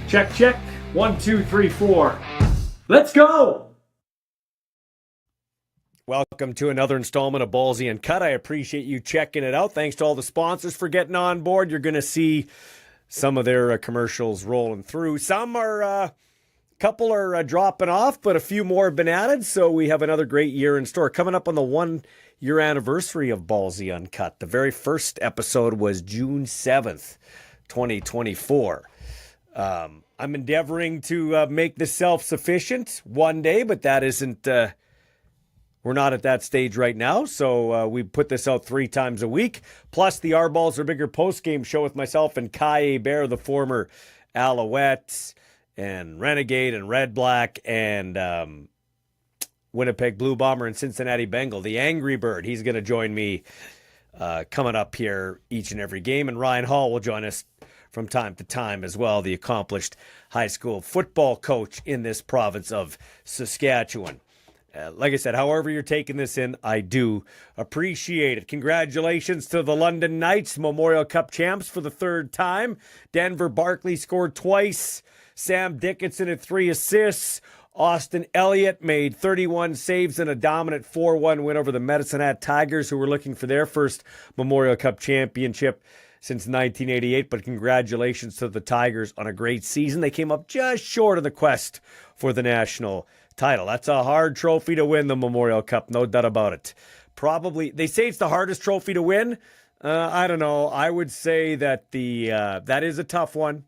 Check, check. 1, 2, 3, 4. Let's go! Welcome to another installment of Ballsy Uncut. I appreciate you checking it out. Thanks to all the sponsors for getting on board. You're going to see some of their commercials rolling through. Some are, a couple are dropping off, but a few more have been added. So we have another great year in store. Coming up on the 1-year anniversary of Ballsy Uncut. The very first episode was June 7th, 2024. I'm endeavoring to make this self-sufficient one day, but that isn't... We're not at that stage right now, so we put this out 3 times a week. Plus the Our Balls Are Bigger post-game show with myself and Kai Bear, the former Alouettes and Renegade and Red Black and Winnipeg Blue Bomber and Cincinnati Bengal, the Angry Bird. He's going to join me coming up here each and every game. And Ryan Hall will join us from time to time as well, the accomplished high school football coach in this province of Saskatchewan. Like I said, however you're taking this in, I do appreciate it. Congratulations to the London Knights, Memorial Cup champs for the 3rd time. Denver Barkley scored twice. Sam Dickinson had 3 assists. Austin Elliott made 31 saves in a dominant 4-1 win over the Medicine Hat Tigers, who were looking for their first Memorial Cup championship since 1988. But congratulations to the Tigers on a great season. They came up just short of the quest for the national title. That's a hard trophy to win, the Memorial Cup, no doubt about it. Probably, they say it's the hardest trophy to win. I don't know. I would say that that is a tough one,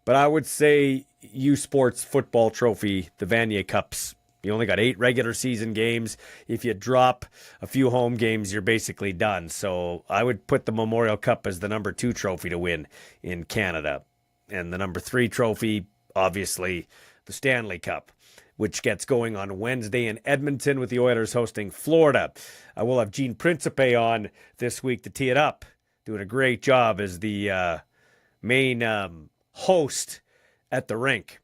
but I would say U Sports football trophy, the Vanier Cups, you only got 8 regular season games. If you drop a few home games, you're basically done. So I would put the Memorial Cup as the number 2 trophy to win in Canada. And the number 3 trophy, obviously, the Stanley Cup, which gets going on Wednesday in Edmonton with the Oilers hosting Florida. I will have Gene Principe on this week to tee it up, doing a great job as the main host at the rink.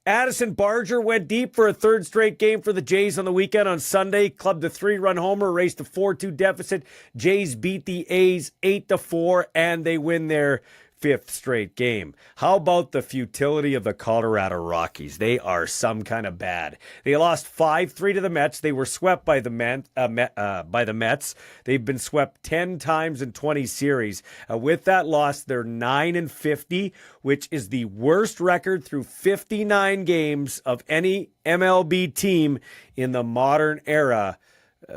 Addison Barger went deep for a 3rd straight game for the Jays on the weekend. On Sunday, clubbed a 3-run homer, raced a 4-2 deficit. Jays beat the A's 8-4, and they win their 5th straight game. How about the futility of the Colorado Rockies? They are some kind of bad. They lost 5-3 to the Mets. They were swept by the Mets. They've been swept 10 times in 20 series. With that loss, they're 9-50, which is the worst record through 59 games of any MLB team in the modern era,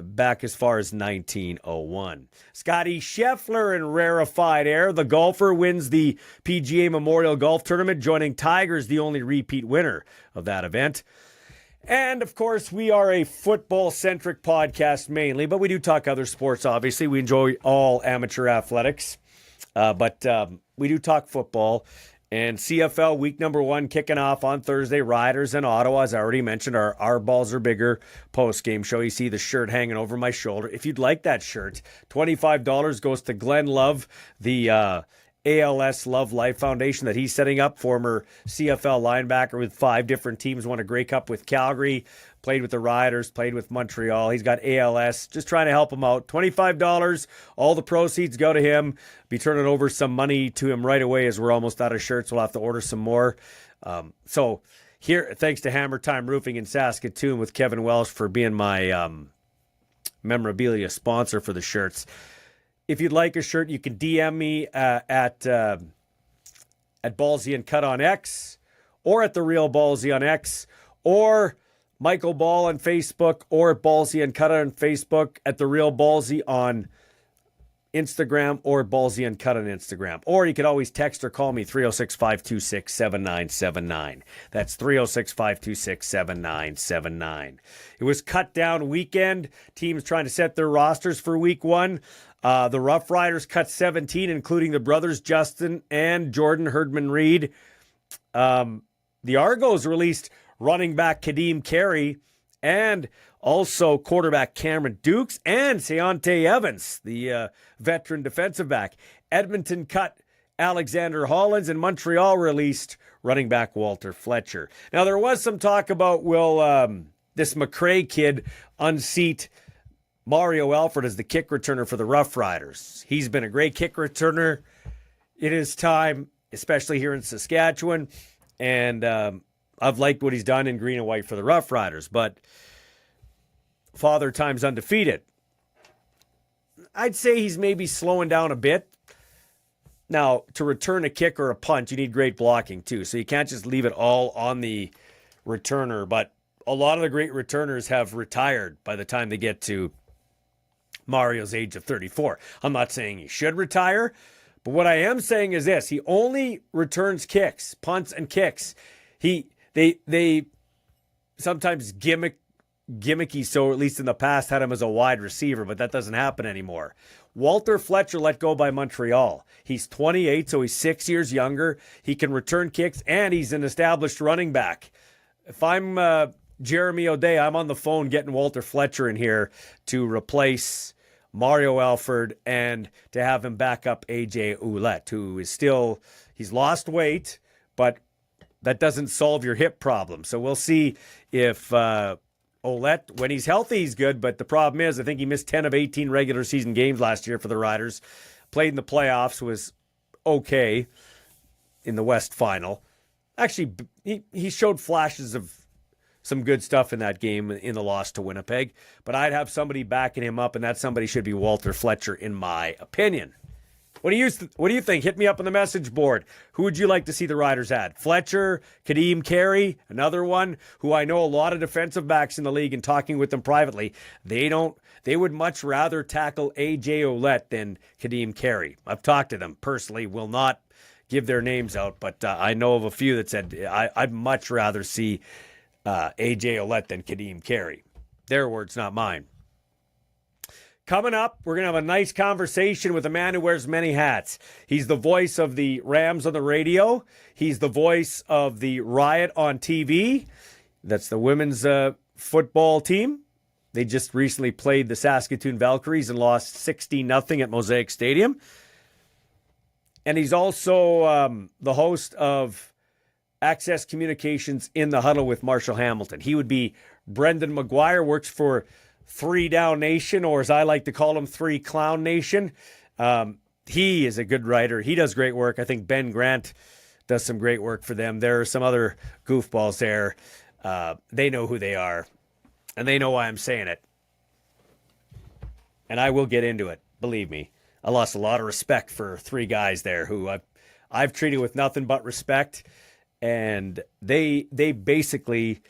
back as far as 1901. Scotty Scheffler in rarefied air. The golfer wins the PGA Memorial Golf Tournament, joining Tigers, the only repeat winner of that event. And, of course, we are a football-centric podcast mainly, but we do talk other sports, obviously. We enjoy all amateur athletics, but we do talk football. And CFL week number 1 kicking off on Thursday. Riders in Ottawa, as I already mentioned, our Balls Are Bigger post-game show. You see the shirt hanging over my shoulder. If you'd like that shirt, $25 goes to Glenn Love, the ALS Love Life Foundation that he's setting up. Former CFL linebacker with 5 different teams. Won a Grey Cup with Calgary. Played with the Riders, played with Montreal. He's got ALS. Just trying to help him out. $25. All the proceeds go to him. Be turning over some money to him right away as we're almost out of shirts. We'll have to order some more. So here, thanks to Hammer Time Roofing in Saskatoon with Kevin Welsh for being my memorabilia sponsor for the shirts. If you'd like a shirt, you can DM me at Ballsy Uncut on X, or at The Real Ballsy on X, or Michael Ball on Facebook, or at Ballsy Uncut on Facebook, at The Real Ballsy on Instagram, or Ballsy Uncut on Instagram. Or you can always text or call me, 306-526-7979. That's 306-526-7979. It was cut down weekend. Teams trying to set their rosters for week 1. The Rough Riders cut 17, including the brothers Justin and Jordan Herdman-Reed. The Argos released running back Kadeem Carey and also quarterback Cameron Dukes and Seontae Evans, the veteran defensive back. Edmonton cut Alexander Hollins, and Montreal released running back Walter Fletcher. Now, there was some talk about will this McRae kid unseat Mario Alford as the kick returner for the Rough Riders. He's been a great kick returner in his time, especially here in Saskatchewan. And I've liked what he's done in green and white for the Rough Riders. But Father Time's undefeated. I'd say he's maybe slowing down a bit. Now, to return a kick or a punt, you need great blocking too. So you can't just leave it all on the returner. But a lot of the great returners have retired by the time they get to Mario's age of 34. I'm not saying he should retire, but what I am saying is this. He only returns kicks, punts and kicks. They sometimes gimmicky, so at least in the past had him as a wide receiver, but that doesn't happen anymore. Walter Fletcher let go by Montreal. He's 28, so he's 6 years younger. He can return kicks, and he's an established running back. If I'm Jeremy O'Day, I'm on the phone getting Walter Fletcher in here to replace Mario Alford and to have him back up AJ Ouellette, who is still, he's lost weight, but that doesn't solve your hip problem. So we'll see if Ouellette, when he's healthy, he's good, but the problem is I think he missed 10 of 18 regular season games last year for the Riders. Played in the playoffs, was okay in the West Final. Actually, he showed flashes of some good stuff in that game in the loss to Winnipeg, but I'd have somebody backing him up, and that somebody should be Walter Fletcher, in my opinion. What do you think? Hit me up on the message board. Who would you like to see the Riders add? Fletcher, Kadeem Carey, another one who I know a lot of defensive backs in the league, and talking with them privately, they would much rather tackle AJ Ouellette than Kadeem Carey. I've talked to them personally, will not give their names out, but I know of a few that said I'd much rather see AJ Ouellette than Kadeem Carey. Their words, not mine. Coming up, we're going to have a nice conversation with a man who wears many hats. He's the voice of the Rams on the radio. He's the voice of the Riot on TV. That's the women's football team. They just recently played the Saskatoon Valkyries and lost 60-0 at Mosaic Stadium. And he's also the host of Access Communications in the Huddle with Marshall Hamilton. He would be Brendan McGuire, works for 3 Down Nation, or as I like to call him, 3 Clown Nation. He is a good writer. He does great work. I think Ben Grant does some great work for them. There are some other goofballs there. They know who they are, and they know why I'm saying it. And I will get into it. Believe me. I lost a lot of respect for 3 guys there who I've treated with nothing but respect, and they basically...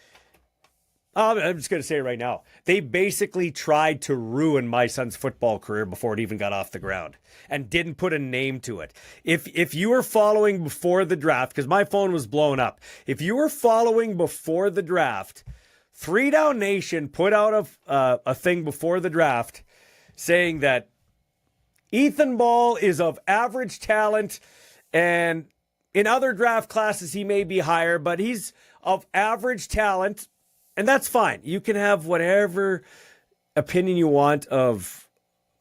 I'm just going to say it right now. They basically tried to ruin my son's football career before it even got off the ground and didn't put a name to it. If you were following before the draft, because my phone was blown up, if you were following before the draft, 3 Down Nation put out a thing before the draft saying that Ethan Ball is of average talent, and in other draft classes he may be higher, but he's of average talent. And that's fine. You can have whatever opinion you want of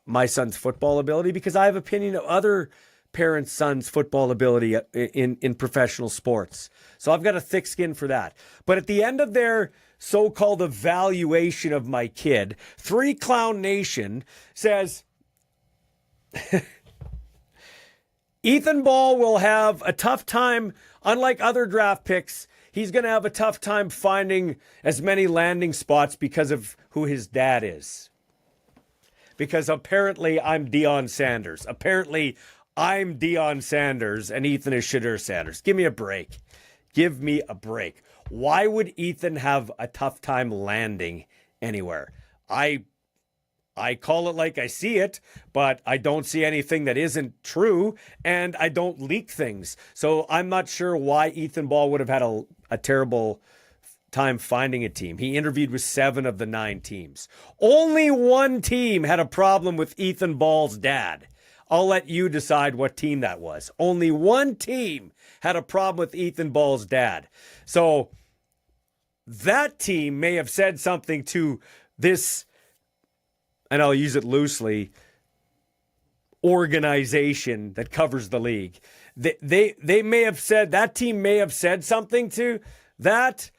my son's football ability, because I have opinion of other parents' sons' football ability in professional sports. So I've got a thick skin for that. But at the end of their so-called evaluation of my kid, 3 Clown Nation says, Ethan Ball will have a tough time, unlike other draft picks. He's going to have a tough time finding as many landing spots because of who his dad is. Because apparently I'm Deion Sanders. Apparently I'm Deion Sanders and Ethan is Shadur Sanders. Give me a break. Give me a break. Why would Ethan have a tough time landing anywhere? I call it like I see it, but I don't see anything that isn't true, and I don't leak things. So I'm not sure why Ethan Ball would have had a terrible time finding a team. He interviewed with 7 of the 9 teams. Only 1 team had a problem with Ethan Ball's dad. I'll let you decide what team that was. Only 1 team had a problem with Ethan Ball's dad. So that team may have said something to this, and I'll use it loosely, organization that covers the league. They may have said, that team may have said something to that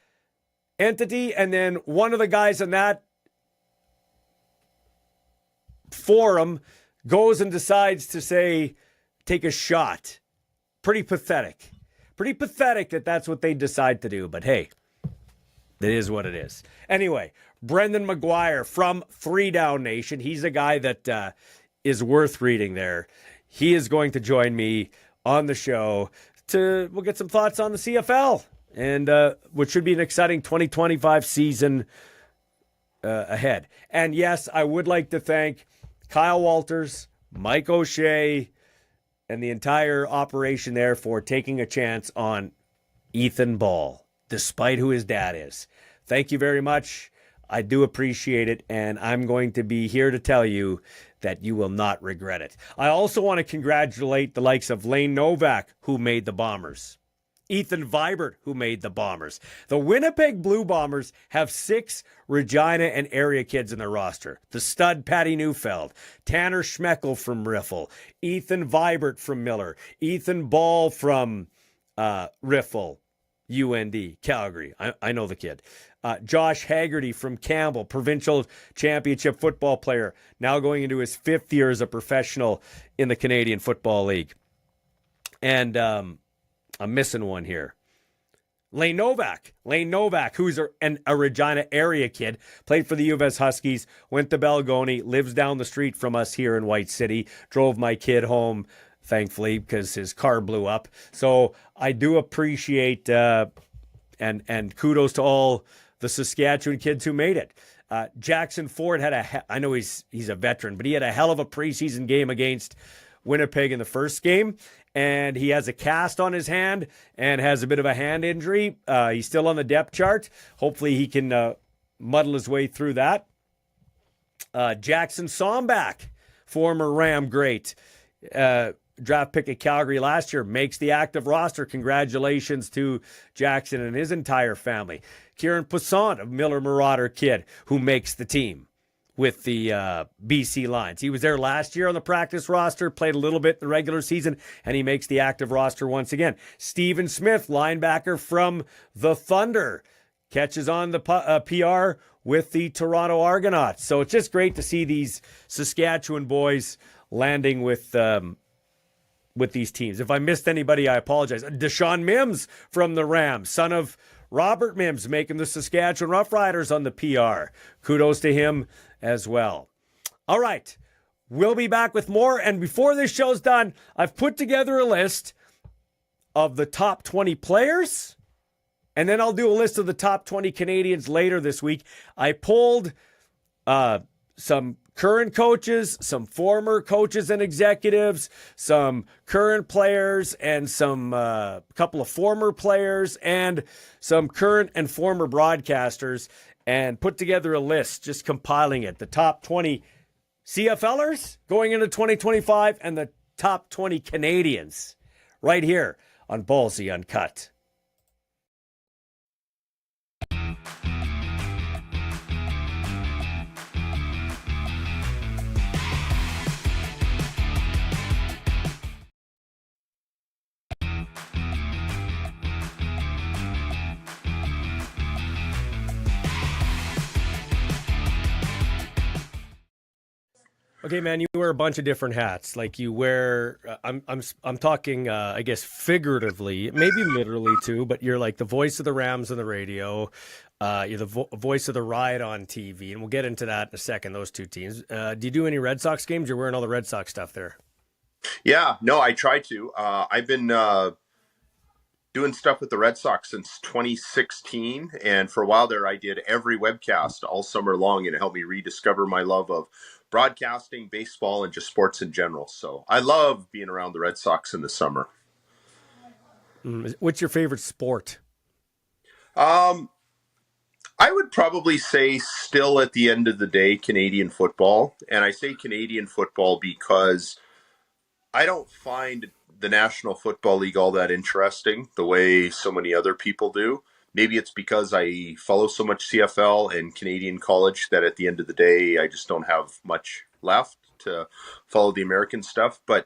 entity, and then one of the guys in that forum goes and decides to say, take a shot. Pretty pathetic. pretty pathetic that that's what they decide to do. But hey, it is what it is. Anyway, Brendan McGuire from Three Down Nation. He's a guy that is worth reading there. He is going to join me on the show we'll get some thoughts on the CFL and what should be an exciting 2025 season ahead. And yes, I would like to thank Kyle Walters, Mike O'Shea, and the entire operation there for taking a chance on Ethan Ball, despite who his dad is. Thank you very much. I do appreciate it, and I'm going to be here to tell you that you will not regret it. I also want to congratulate the likes of Lane Novak, who made the Bombers. Ethan Vibert, who made the Bombers. The Winnipeg Blue Bombers have 6 Regina and area kids in their roster. The stud Patty Neufeld, Tanner Schmeckel from Riffle, Ethan Vibert from Miller, Ethan Ball from Riffle, UND, Calgary. I know the kid. Josh Haggerty from Campbell, provincial championship football player, now going into his 5th year as a professional in the Canadian Football League. And I'm missing one here. Lane Novak, who's a Regina area kid, played for the U of S Huskies, went to Belgoni, lives down the street from us here in White City, drove my kid home, thankfully, because his car blew up. So I do appreciate and kudos to all the Saskatchewan kids who made it. Jackson Ford I know he's a veteran, but he had a hell of a preseason game against Winnipeg in the first game, and he has a cast on his hand and has a bit of a hand injury. He's still on the depth chart. Hopefully he can muddle his way through that. Jackson Sombach, former Ram great, draft pick at Calgary last year, makes the active roster. Congratulations to Jackson and his entire family. Kieran Poisson, a Miller Marauder kid, who makes the team with the BC Lions. He was there last year on the practice roster, played a little bit in the regular season, and he makes the active roster once again. Steven Smith, linebacker from the Thunder, catches on the PR with the Toronto Argonauts. So it's just great to see these Saskatchewan boys landing with these teams. If I missed anybody, I apologize. Deshaun Mims from the Rams, son of Robert Mims, making the Saskatchewan Roughriders on the PR. Kudos to him as well. All right, we'll be back with more. And before this show's done, I've put together a list of the top 20 players, and then I'll do a list of the top 20 Canadians later this week. I pulled some current coaches, some former coaches and executives, some current players, and some couple of former players, and some current and former broadcasters, and put together a list, just compiling it. The top 20 CFLers going into 2025 and the top 20 Canadians right here on Ballsy Uncut. Okay, man, you wear a bunch of different hats. Like you wear, I'm talking, I guess figuratively, maybe literally too. But you're like the voice of the Rams on the radio. You're the voice of the Riot on TV, and we'll get into that in a second. Those two teams. Do you do any Red Sox games? You're wearing all the Red Sox stuff there. Yeah, no, I try to. I've been doing stuff with the Red Sox since 2016, and for a while there, I did every webcast all summer long, and it helped me rediscover my love of broadcasting, baseball, and just sports in general. So I love being around the Red Sox in the summer. What's your favorite sport? I would probably say still at the end of the day, Canadian football. And I say Canadian football because I don't find the National Football League all that interesting the way so many other people do. Maybe it's because I follow so much CFL and Canadian college that at the end of the day, I just don't have much left to follow the American stuff. But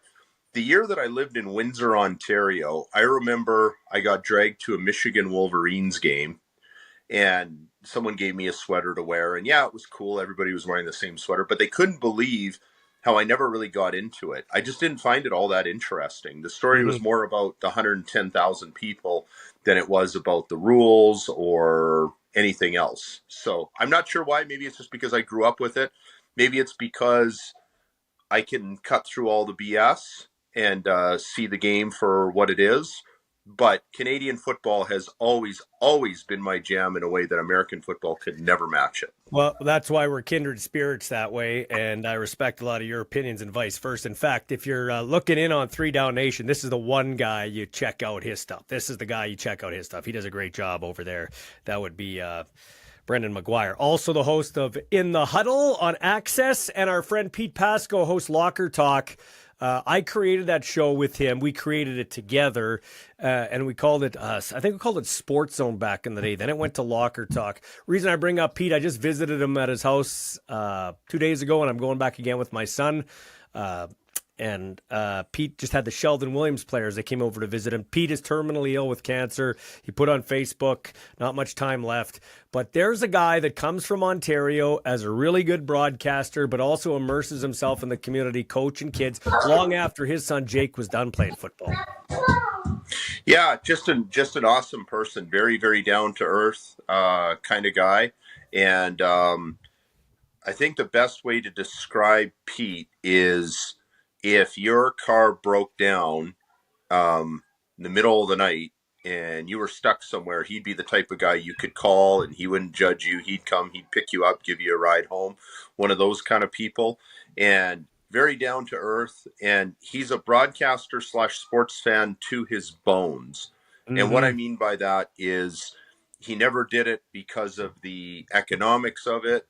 the year that I lived in Windsor, Ontario, I remember I got dragged to a Michigan Wolverines game, and someone gave me a sweater to wear. And yeah, it was cool. Everybody was wearing the same sweater, but they couldn't believe how I never really got into it. I just didn't find it all that interesting. The story Hmm. was more about the 110,000 people than it was about the rules or anything else. So I'm not sure why. Maybe it's just because I grew up with it. Maybe it's because I can cut through all the BS and see the game for what it is. But Canadian football has always been my jam in a way that American football could never match it. Well, that's why we're kindred spirits that way, and I respect a lot of your opinions and vice versa. In fact, if you're looking in on Three Down Nation, this is the one guy you check out his stuff. This is the guy you check out his stuff. He does a great job over there. That would be Brendan McGuire, also the host of In the Huddle on Access, and our friend Pete Pasco hosts Locker Talk. I created that show with him. We created it together, and we called it, I think we called it Sports Zone back in the day. Then it went to Locker Talk. Reason I bring up Pete, I just visited him at his house 2 days ago, and I'm going back again with my son. And Pete just had the Sheldon Williams players that came over to visit him. Pete is terminally ill with cancer. He put on Facebook, not much time left. But there's a guy that comes from Ontario as a really good broadcaster, but also immerses himself in the community, coaching kids long after his son Jake was done playing football. Yeah, just an awesome person. Very, very down to earth kind of guy. And I think the best way to describe Pete is if your car broke down in the middle of the night and you were stuck somewhere, he'd be the type of guy you could call and he wouldn't judge you. He'd come, he'd pick you up, give you a ride home. One of those kind of people. And very down to earth. And he's a broadcaster / sports fan to his bones. And what I mean by that is he never did it because of the economics of it.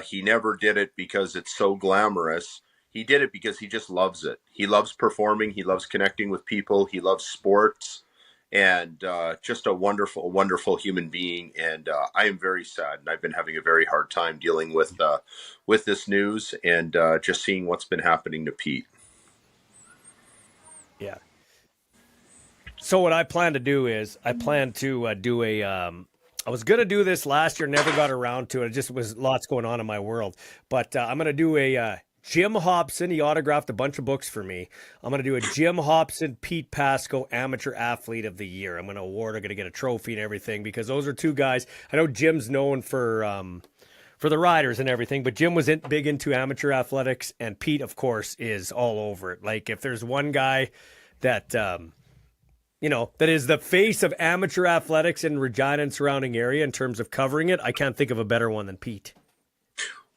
He never did it because it's so glamorous. He did it because he just loves it. He loves performing. He loves connecting with people. He loves sports, and just a wonderful, wonderful human being. And I am very sad, and I've been having a very hard time dealing with this news and just seeing what's been happening to Pete. Yeah. So what I plan to do is I plan to do a I was going to do this last year, never got around to it. It just was lots going on in my world. But I'm going to do a Jim Hobson. He autographed a bunch of books for me. I'm going to do a Jim Hobson, Pete Pasco Amateur Athlete of the Year. I'm going to award, I'm going to get a trophy and everything because those are two guys. I know Jim's known for the riders and everything, but Jim was big into amateur athletics, and Pete, of course, is all over it. Like if there's one guy that that is the face of amateur athletics in Regina and surrounding area in terms of covering it, I can't think of a better one than Pete.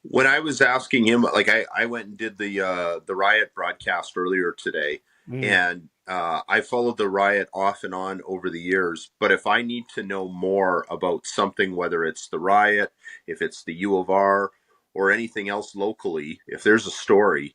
When I was asking him, like I went and did the Riot broadcast earlier today, and I followed the Riot off and on over the years. But if I need to know more about something, whether it's the Riot, if it's the U of R, or anything else locally, if there's a story,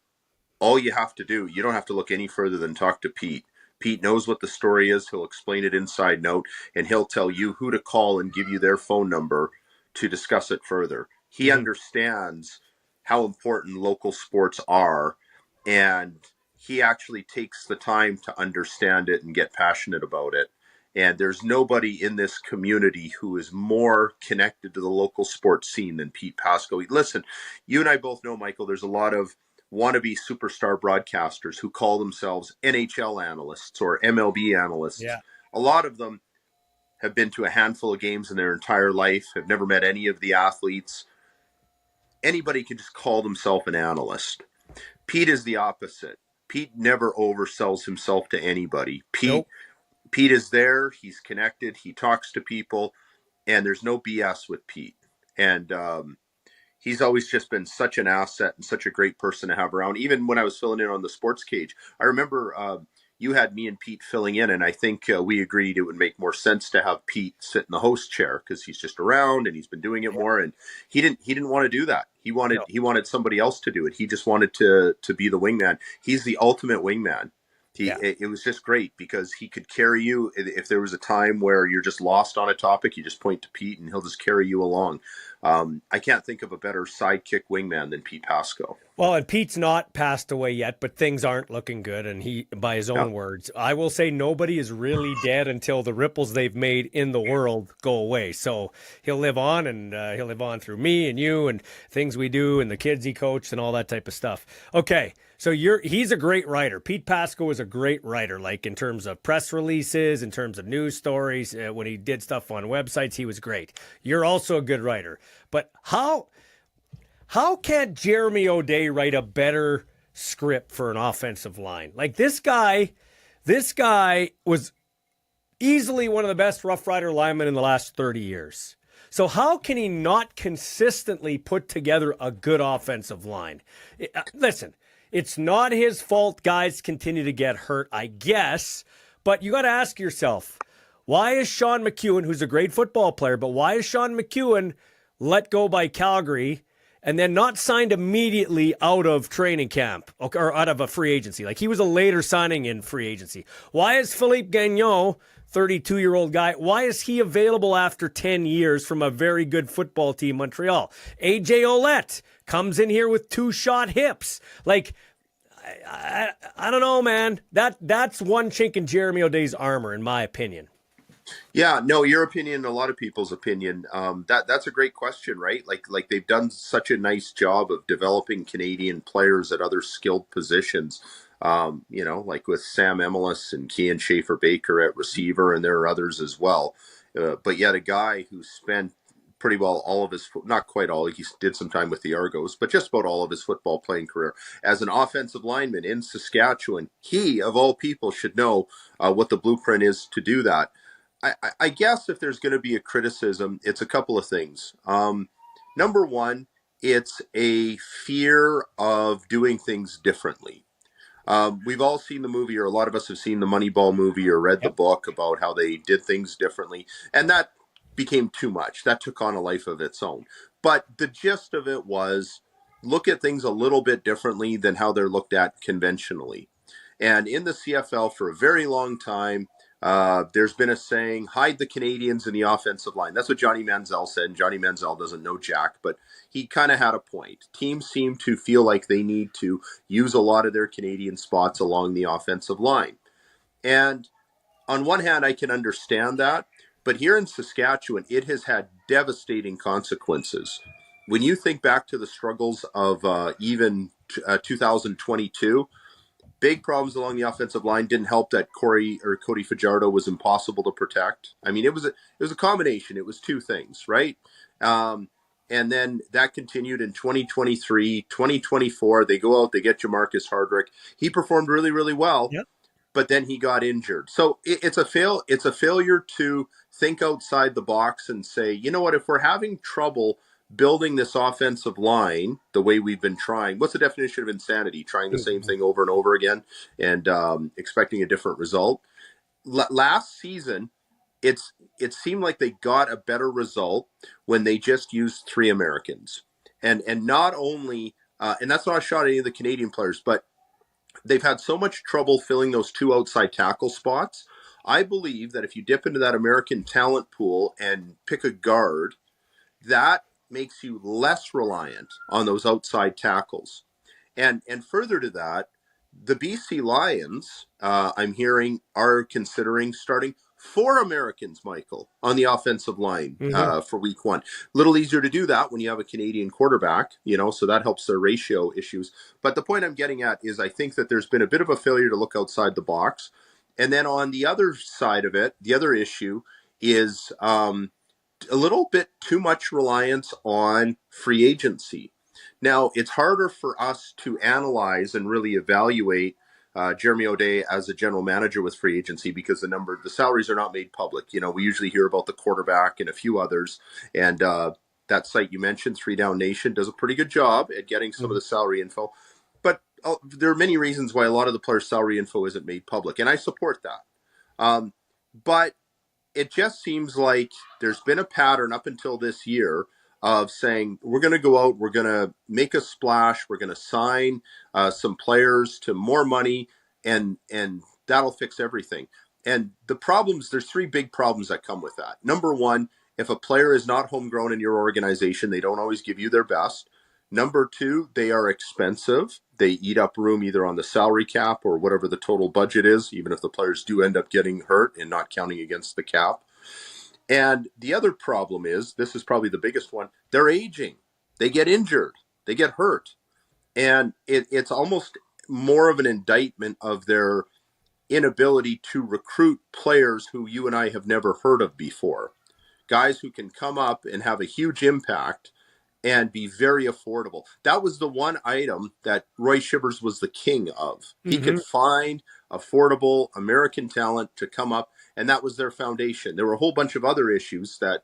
all you have to do, you don't have to look any further than talk to Pete. Pete knows what the story is. He'll explain it inside note, and he'll tell you who to call and give you their phone number to discuss it further. He understands how important local sports are, and he actually takes the time to understand it and get passionate about it. And there's nobody in this community who is more connected to the local sports scene than Pete Pasco. Listen, you and I both know, Michael, there's a lot of wannabe superstar broadcasters who call themselves NHL analysts or MLB analysts. Yeah. A lot of them have been to a handful of games in their entire life, have never met any of the athletes. Anybody can just call themselves an analyst. Pete is the opposite. Pete never oversells himself to anybody. Pete is there. He's connected. He talks to people, and there's no BS with Pete. And he's always just been such an asset and such a great person to have around. Even when I was filling in on the Sports Cage, I remember you had me and Pete filling in, and I think we agreed it would make more sense to have Pete sit in the host chair because he's just around and he's been doing it more. And he didn't want to do that. He wanted somebody else to do it. He just wanted to be the wingman. He's the ultimate wingman. It was just great because he could carry you. If there was a time where you're just lost on a topic, you just point to Pete and he'll just carry you along. I can't think of a better sidekick wingman than Pete Pasco. Well, and Pete's not passed away yet, but things aren't looking good. And he, by his Yeah. own words, I will say nobody is really dead until the ripples they've made in the world go away. So he'll live on, and he'll live on through me and you and things we do and the kids he coached and all that type of stuff. Okay, so he's a great writer. Pete Pasco is a great writer, like in terms of press releases, in terms of news stories. When he did stuff on websites, he was great. You're also a good writer. But how can't Jeremy O'Day write a better script for an offensive line? Like this guy was easily one of the best Rough Rider linemen in the last 30 years. So how can he not consistently put together a good offensive line? Listen, it's not his fault guys continue to get hurt, I guess, but you got to ask yourself, why is Sean McEwen, who's a great football player, but why is Sean McEwen let go by Calgary and then not signed immediately out of training camp or out of a free agency? Like he was a later signing in free agency. Why is Philippe Gagnon, 32-year-old guy, why is he available after 10 years from a very good football team, Montreal? AJ Ouellette comes in here with 2-shot hips. Like, I don't know, man. That's one chink in Jeremy O'Day's armor, in my opinion. Yeah, no, your opinion, a lot of people's opinion. That's a great question, right? Like they've done such a nice job of developing Canadian players at other skilled positions. Like with Sam Emelis and Kian Schaefer-Baker at receiver, and there are others as well. But yet a guy who spent pretty well all of his, not quite all, he did some time with the Argos, but just about all of his football playing career as an offensive lineman in Saskatchewan. He, of all people, should know what the blueprint is to do that. I guess if there's going to be a criticism, it's a couple of things. Number one, it's a fear of doing things differently. We've all seen the movie, or a lot of us have seen the Moneyball movie or read the book about how they did things differently. And that became too much. That took on a life of its own. But the gist of it was look at things a little bit differently than how they're looked at conventionally. And in the CFL for a very long time, there's been a saying, hide the Canadians in the offensive line. That's what Johnny Manziel said. And Johnny Manziel doesn't know jack, but he kind of had a point. Teams seem to feel like they need to use a lot of their Canadian spots along the offensive line. And on one hand, I can understand that. But here in Saskatchewan, it has had devastating consequences. When you think back to the struggles of even 2022, big problems along the offensive line. Didn't help that Cody Fajardo was impossible to protect. I mean, it was a combination. It was two things, right? And then that continued in 2023, 2024. They go out, they get Jamarcus Hardrick. He performed really, really well, but then he got injured. So it's a failure to think outside the box and say, you know what, if we're having trouble building this offensive line the way we've been trying. What's the definition of insanity? Trying the same thing over and over again and expecting a different result. Last season, it seemed like they got a better result when they just used 3 Americans. And not only, and that's not a shot at any of the Canadian players, but they've had so much trouble filling those 2 outside tackle spots. I believe that if you dip into that American talent pool and pick a guard, that makes you less reliant on those outside tackles. And further to that, the BC Lions, I'm hearing, are considering starting 4 Americans, Michael, on the offensive line for week 1. A little easier to do that when you have a Canadian quarterback, so that helps their ratio issues. But the point I'm getting at is I think that there's been a bit of a failure to look outside the box. And then on the other side of it, the other issue is a little bit too much reliance on free agency. Now, it's harder for us to analyze and really evaluate Jeremy O'Day as a general manager with free agency because the salaries are not made public. We usually hear about the quarterback and a few others. And that site you mentioned, 3 Down Nation, does a pretty good job at getting some of the salary info. But there are many reasons why a lot of the players' salary info isn't made public. And I support that. But it just seems like there's been a pattern up until this year of saying, we're going to go out, we're going to make a splash, we're going to sign some players to more money, and that'll fix everything. And the problems, there's 3 big problems that come with that. Number one, If a player is not homegrown in your organization, they don't always give you their best. Number two, they are expensive. They eat up room either on the salary cap or whatever the total budget is, even if the players do end up getting hurt and not counting against the cap. And the other problem is, this is probably the biggest one, they're aging. They get injured. They get hurt. And it's almost more of an indictment of their inability to recruit players who you and I have never heard of before. Guys who can come up and have a huge impact and be very affordable. That was the one item that Roy Shivers was the king of. He could find affordable American talent to come up, and that was their foundation. There were a whole bunch of other issues that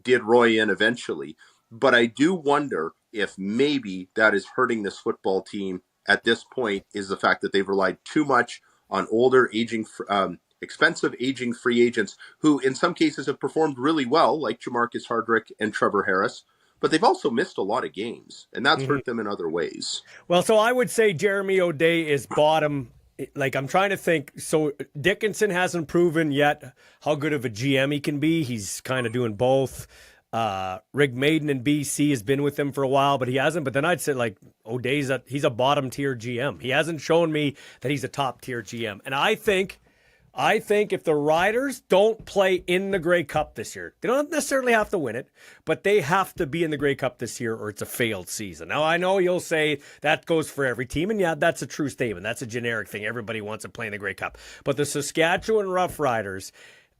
did Roy in eventually, but I do wonder if maybe that is hurting this football team at this point, is the fact that they've relied too much on older, expensive aging free agents who in some cases have performed really well, like Jamarcus Hardrick and Trevor Harris, but they've also missed a lot of games, and that's hurt them in other ways. Well, so I would say Jeremy O'Day is bottom. Like, I'm trying to think. So Dickinson hasn't proven yet how good of a GM he can be. He's kind of doing both. Rick Maiden in BC has been with him for a while, but he hasn't. But then I'd say, like, O'Day's he's a bottom tier GM. He hasn't shown me that he's a top tier GM. And I think if the Riders don't play in the Grey Cup this year, they don't necessarily have to win it, but they have to be in the Grey Cup this year or it's a failed season. Now, I know you'll say that goes for every team, and yeah, that's a true statement. That's a generic thing. Everybody wants to play in the Grey Cup. But the Saskatchewan Roughriders,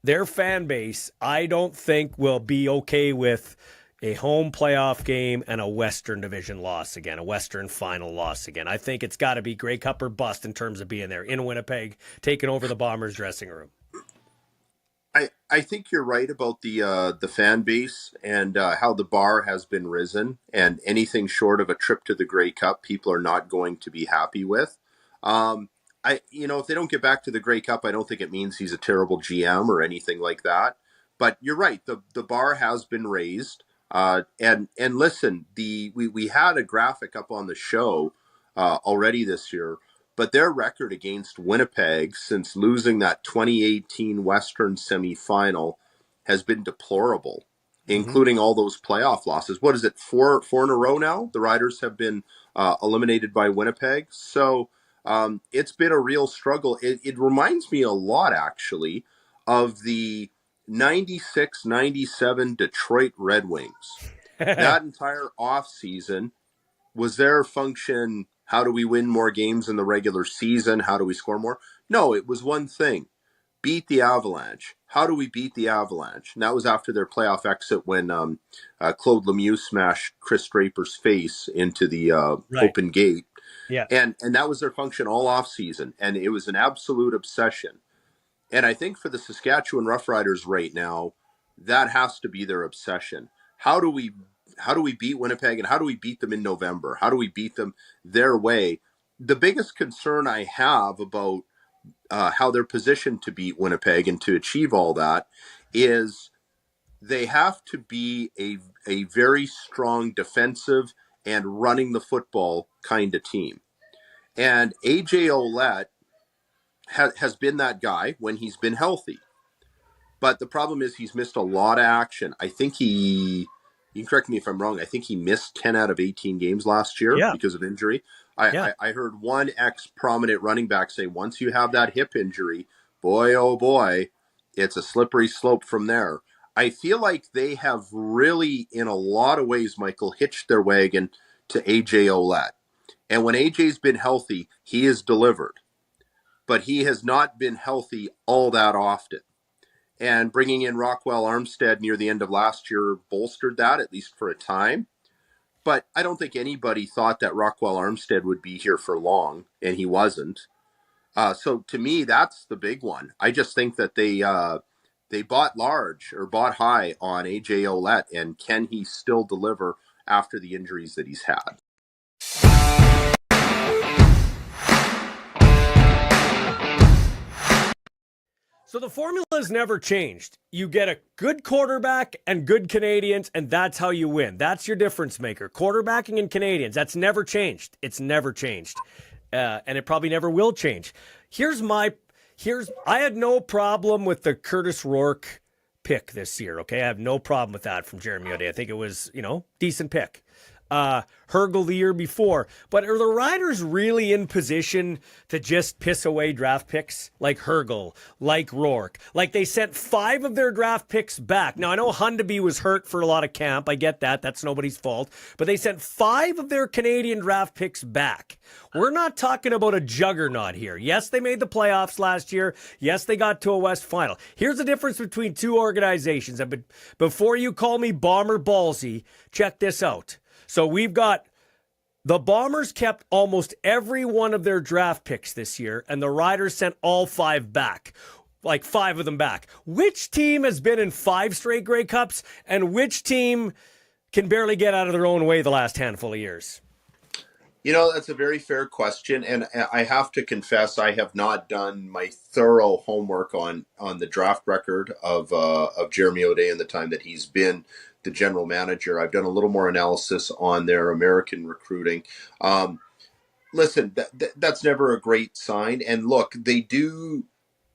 their fan base, I don't think will be okay with a home playoff game and a Western Division loss again, a Western final loss again. I think it's got to be Grey Cup or bust in terms of being there in Winnipeg, taking over the Bombers' dressing room. I think you're right about the fan base and how the bar has been risen, and anything short of a trip to the Grey Cup, people are not going to be happy with. If they don't get back to the Grey Cup, I don't think it means he's a terrible GM or anything like that. But you're right, the bar has been raised. And listen, we had a graphic up on the show already this year, but their record against Winnipeg since losing that 2018 Western semifinal has been deplorable, including all those playoff losses. What is it, four in a row now? The Riders have been eliminated by Winnipeg. So it's been a real struggle. It reminds me a lot, actually, of the 96-97 Detroit Red Wings. That entire offseason was their function. How do we win more games in the regular season? How do we score more? No, it was one thing. Beat the Avalanche. How do we beat the Avalanche? And that was after their playoff exit when Claude Lemieux smashed Chris Draper's face into the open gate. Yeah. And that was their function all offseason. And it was an absolute obsession. And I think for the Saskatchewan Roughriders right now, that has to be their obsession. How do we beat Winnipeg, and how do we beat them in November? How do we beat them their way? The biggest concern I have about how they're positioned to beat Winnipeg and to achieve all that is they have to be a very strong defensive and running the football kind of team. And AJ Ouellette has been that guy when he's been healthy. But the problem is he's missed a lot of action. I think you can correct me if I'm wrong, I think he missed 10 out of 18 games last year because of injury. I heard one ex-prominent running back say, once you have that hip injury, boy, oh boy, it's a slippery slope from there. I feel like they have really, in a lot of ways, Michael, hitched their wagon to AJ Ouellette. And when AJ's been healthy, he has delivered. But he has not been healthy all that often. And bringing in Rockwell Armstead near the end of last year bolstered that, at least for a time. But I don't think anybody thought that Rockwell Armstead would be here for long, and he wasn't. So to me, that's the big one. I just think that they bought large or bought high on AJ Ouellette, and can he still deliver after the injuries that he's had? So the formula has never changed. You get a good quarterback and good Canadians, and that's how you win. That's your difference maker. Quarterbacking and Canadians, that's never changed. It's never changed. And it probably never will change. I had no problem with the Curtis Rourke pick this year. Okay, I have no problem with that from Jeremy O'Day. I think it was, decent pick. Hergel the year before. But are the Riders really in position to just piss away draft picks like Hergel, like Rourke? Like they sent 5 of their draft picks back. Now, I know Hundeby was hurt for a lot of camp. I get that. That's nobody's fault. But they sent 5 of their Canadian draft picks back. We're not talking about a juggernaut here. Yes, they made the playoffs last year. Yes, they got to a West final. Here's the difference between two organizations. And before you call me Bomber Ballsy, check this out. So we've got the Bombers kept almost every one of their draft picks this year, and the Riders sent all 5 back, like 5 of them back. Which team has been in 5 straight Grey Cups, and which team can barely get out of their own way the last handful of years? That's a very fair question, and I have to confess I have not done my thorough homework on the draft record of Jeremy O'Day in the time that he's been the general manager. I've done a little more analysis on their American recruiting. Listen, that's never a great sign. And look, they do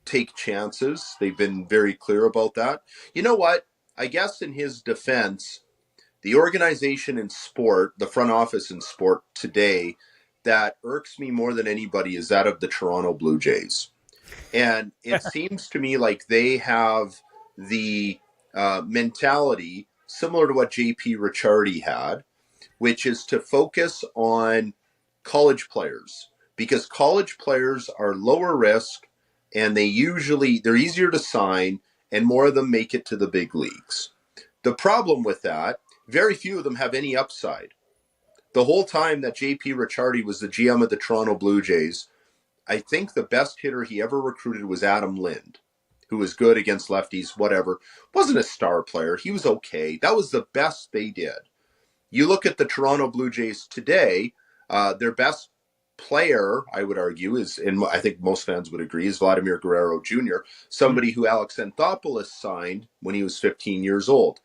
take chances. They've been very clear about that. You know what? I guess in his defense, the organization in sport, the front office in sport today, that irks me more than anybody is that of the Toronto Blue Jays. And it seems to me like they have the mentality similar to what J.P. Ricciardi had, which is to focus on college players, because college players are lower risk and they're easier to sign and more of them make it to the big leagues. The problem with that, very few of them have any upside. The whole time that J.P. Ricciardi was the GM of the Toronto Blue Jays, I think the best hitter he ever recruited was Adam Lind, who was good against lefties, whatever. Wasn't a star player. He was okay. That was the best they did. You look at the Toronto Blue Jays today, their best player, I would argue, is, and I think most fans would agree, is Vladimir Guerrero Jr., somebody who Alex Anthopoulos signed when he was 15 years old.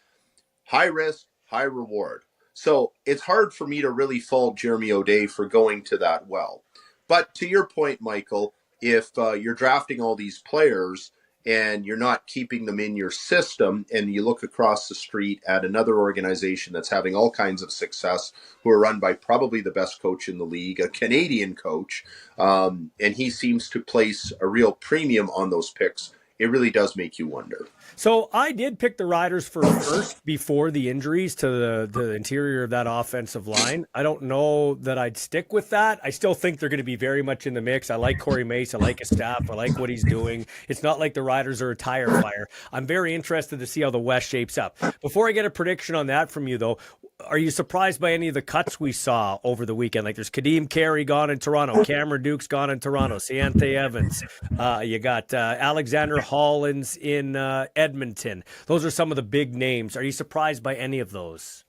High risk, high reward. So it's hard for me to really fault Jeremy O'Day for going to that well. But to your point, Michael, if you're drafting all these players and you're not keeping them in your system, and you look across the street at another organization that's having all kinds of success, who are run by probably the best coach in the league, a Canadian coach, and he seems to place a real premium on those picks, it really does make you wonder. So I did pick the Riders for first before the injuries to the interior of that offensive line. I don't know that I'd stick with that. I still think they're going to be very much in the mix. I like Corey Mace. I like his staff. I like what he's doing. It's not like the Riders are a tire fire. I'm very interested to see how the West shapes up. Before I get a prediction on that from you, though, are you surprised by any of the cuts we saw over the weekend? Like there's Kadeem Carey gone in Toronto, Cameron Duke's gone in Toronto, Ciante Evans. You got Alexander Hollins in Edmonton. Those are some of the big names. Are you surprised by any of those?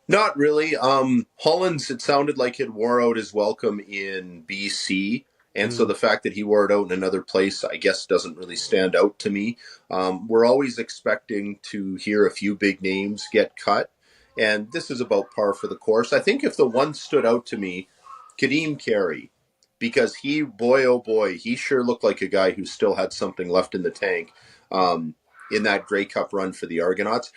Not really. Hollins, it sounded like it wore out his welcome in BC. And so the fact that he wore it out in another place, I guess, doesn't really stand out to me. We're always expecting to hear a few big names get cut. And this is about par for the course. I think if the one stood out to me, Kadeem Carey, because he, boy, oh boy, he sure looked like a guy who still had something left in the tank in that Grey Cup run for the Argonauts.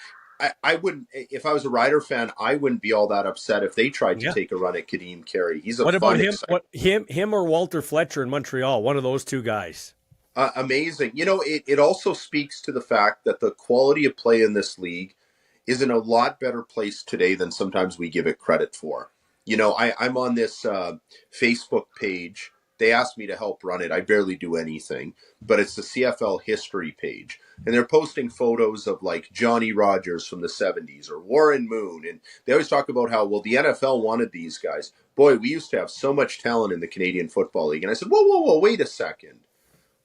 I wouldn't, if I was a Rider fan, I wouldn't be all that upset if they tried to take a run at Kadeem Carey. He's a what fun, about him? Him or Walter Fletcher in Montreal? One of those two guys. Amazing. It also speaks to the fact that the quality of play in this league is in a lot better place today than sometimes we give it credit for. I'm on this Facebook page. They asked me to help run it. I barely do anything, but it's the CFL history page. And they're posting photos of like Johnny Rogers from the 70s or Warren Moon. And they always talk about how, well, the NFL wanted these guys. Boy, we used to have so much talent in the Canadian Football League. And I said, whoa, wait a second.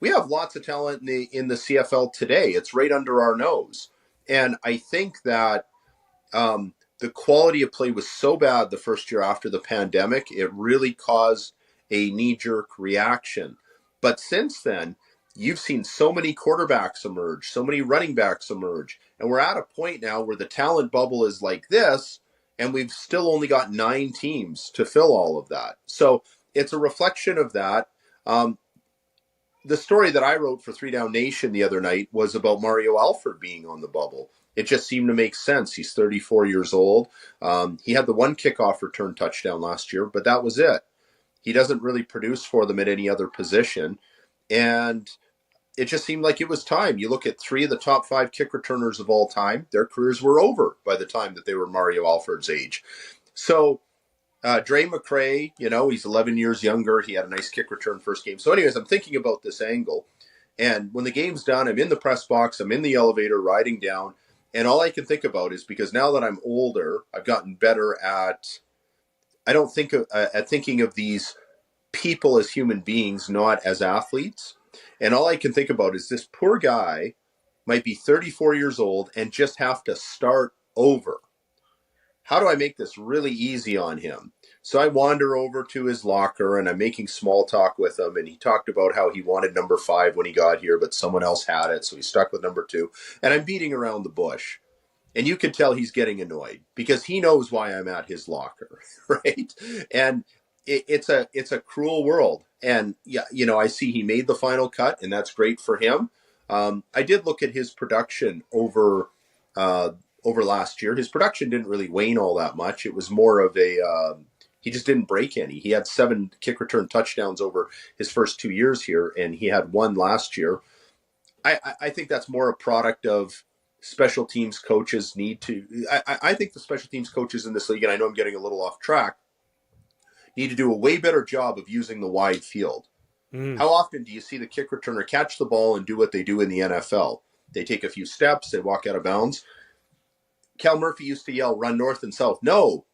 We have lots of talent in the CFL today. It's right under our nose. And I think that the quality of play was so bad the first year after the pandemic, it really caused a knee-jerk reaction. But since then, you've seen so many quarterbacks emerge, so many running backs emerge, and we're at a point now where the talent bubble is like this, and we've still only got 9 teams to fill all of that. So it's a reflection of that. the story that I wrote for Three Down Nation the other night was about Mario Alford being on the bubble. It just seemed to make sense. He's 34 years old. He had the one kickoff return touchdown last year, but that was it. He doesn't really produce for them at any other position. And it just seemed like it was time. You look at 3 of the top 5 kick returners of all time, their careers were over by the time that they were Mario Alford's age. So Dre McCray, he's 11 years younger. He had a nice kick return first game. So anyways, I'm thinking about this angle. And when the game's done, I'm in the press box, I'm in the elevator riding down. And all I can think about is, because now that I'm older, I've gotten better at, I don't think of, at thinking of these people as human beings, not as athletes. And all I can think about is this poor guy might be 34 years old and just have to start over. How do I make this really easy on him? So I wander over to his locker and I'm making small talk with him. And he talked about how he wanted number 5 when he got here, but someone else had it. So he stuck with number 2. And I'm beating around the bush. And you can tell he's getting annoyed because he knows why I'm at his locker, right? And it's a cruel world. And yeah, I see he made the final cut, and that's great for him. I did look at his production over last year. His production didn't really wane all that much. It was more of he just didn't break any. He had 7 kick return touchdowns over his first 2 years here, and he had 1 last year. I think that's more a product of special teams coaches need to. I think the special teams coaches in this league, and I know I'm getting a little off track, need to do a way better job of using the wide field. How often do you see the kick returner catch the ball and do what they do in the NFL? They take a few steps, they walk out of bounds. Cal Murphy used to yell, run north and south. No,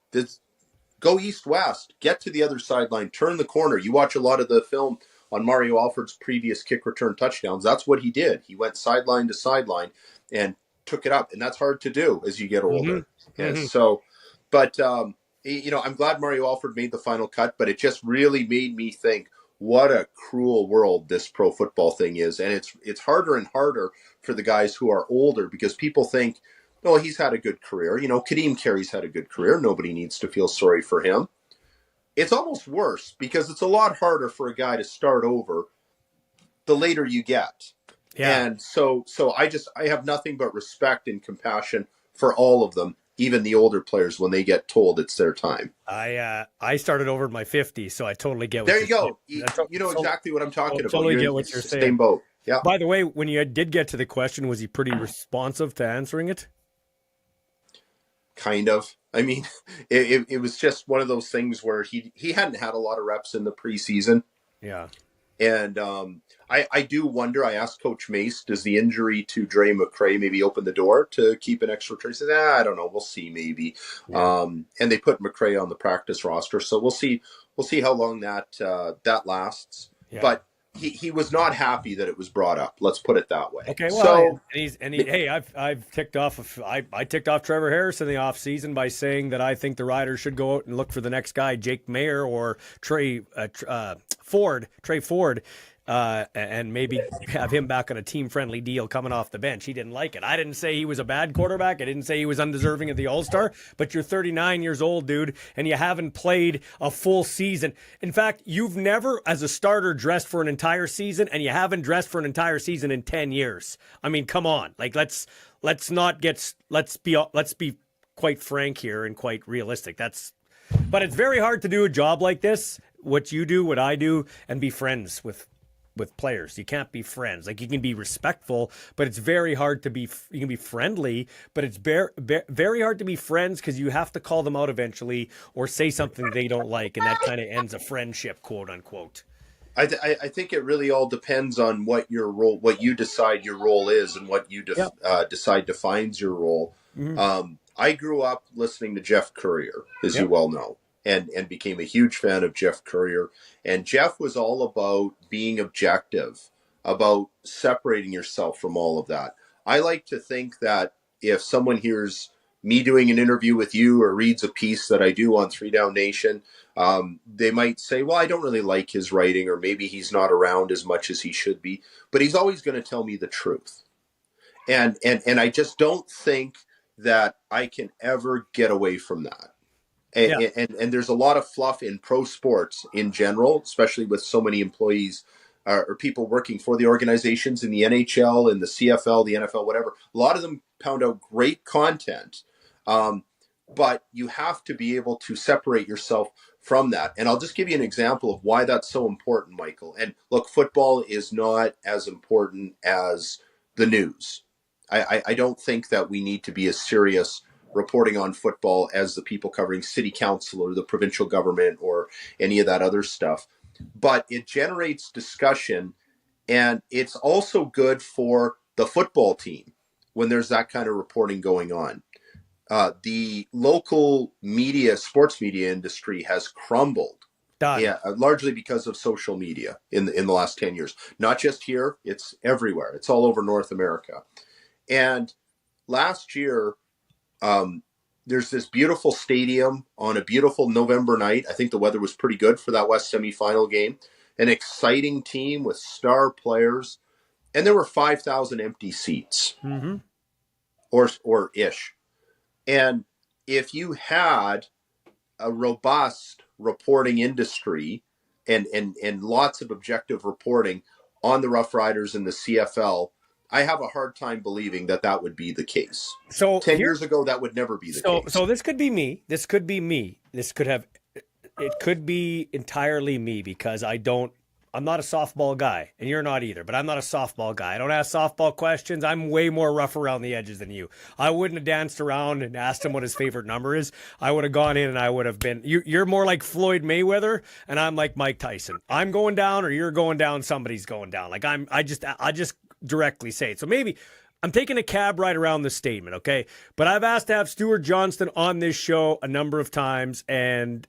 go east-west, get to the other sideline, turn the corner. You watch a lot of the film on Mario Alford's previous kick return touchdowns. That's what he did. He went sideline to sideline and took it up. And that's hard to do as you get older. And so, but, I'm glad Mario Alford made the final cut, but it just really made me think what a cruel world this pro football thing is. And it's harder and harder for the guys who are older because people think, oh, he's had a good career. Kadeem Carey's had a good career. Nobody needs to feel sorry for him. It's almost worse because it's a lot harder for a guy to start over the later you get. Yeah. And so I have nothing but respect and compassion for all of them, even the older players, when they get told it's their time. I started over in my 50s, so I totally get what there you go. You know exactly what I'm talking about. Totally get what you're saying. Same boat. Yeah. By the way, when you did get to the question, was he pretty responsive to answering it? Kind of. I mean, it was just one of those things where he hadn't had a lot of reps in the preseason. Yeah. And I do wonder, I asked Coach Mace, does the injury to Dre McCray maybe open the door to keep an extra return? He said, I don't know. We'll see maybe. Yeah. And they put McCray on the practice roster. So we'll see how long that lasts. Yeah. But he was not happy that it was brought up. Let's put it that way. Okay. Well, hey, I've ticked off. I ticked off Trevor Harris in the offseason by saying that I think the Riders should go out and look for the next guy, Jake Mayer or Trey Ford, and maybe have him back on a team-friendly deal coming off the bench. He didn't like it. I didn't say he was a bad quarterback. I didn't say he was undeserving of the All-Star, but you're 39 years old, dude, and you haven't played a full season. In fact, you've never, as a starter, dressed for an entire season, and you haven't dressed for an entire season in 10 years. I mean, come on. Like, let's be quite frank here and quite realistic. But it's very hard to do a job like this, what you do, what I do, and be friends with players. You can't be friends. Like, you can be respectful, but it's very hard to be, you can be friendly, but it's very hard to be friends because you have to call them out eventually or say something they don't like, and that kind of ends a friendship, quote unquote. I think it really all depends on what your role, what you decide your role is, and what you decide defines your role. Mm-hmm. I grew up listening to Jeff Courier, as you well know. And became a huge fan of Jeff Courier. And Jeff was all about being objective, about separating yourself from all of that. I like to think that if someone hears me doing an interview with you or reads a piece that I do on Three Down Nation, they might say, well, I don't really like his writing, or maybe he's not around as much as he should be, but he's always going to tell me the truth. And I just don't think that I can ever get away from that. And there's a lot of fluff in pro sports in general, especially with so many employees or people working for the organizations in the NHL, in the CFL, the NFL, whatever. A lot of them pound out great content, but you have to be able to separate yourself from that. And I'll just give you an example of why that's so important, Michael. And look, football is not as important as the news. I don't think that we need to be as serious reporting on football as the people covering city council or the provincial government or any of that other stuff. But it generates discussion, and it's also good for the football team when there's that kind of reporting going on. The local media, sports media industry has crumbled, largely because of social media in the last 10 years. Not just here, it's everywhere. It's all over North America. And last year, there's this beautiful stadium on a beautiful November night. I think the weather was pretty good for that West semifinal game. An exciting team with star players. And there were 5,000 empty seats, or ish. And if you had a robust reporting industry and lots of objective reporting on the Rough Riders and the CFL, I have a hard time believing that would be the case. So 10 years ago, that would never be the case. So this could be me. It could be entirely me because I'm not a softball guy, and you're not either, but I'm not a softball guy. I don't ask softball questions. I'm way more rough around the edges than you. I wouldn't have danced around and asked him what his favorite number is. I would have gone in and I would have been, you're more like Floyd Mayweather, and I'm like Mike Tyson. I'm going down or you're going down, somebody's going down. Like I just directly say it. So maybe I'm taking a cab ride around this statement, okay? But I've asked to have Stuart Johnston on this show a number of times, and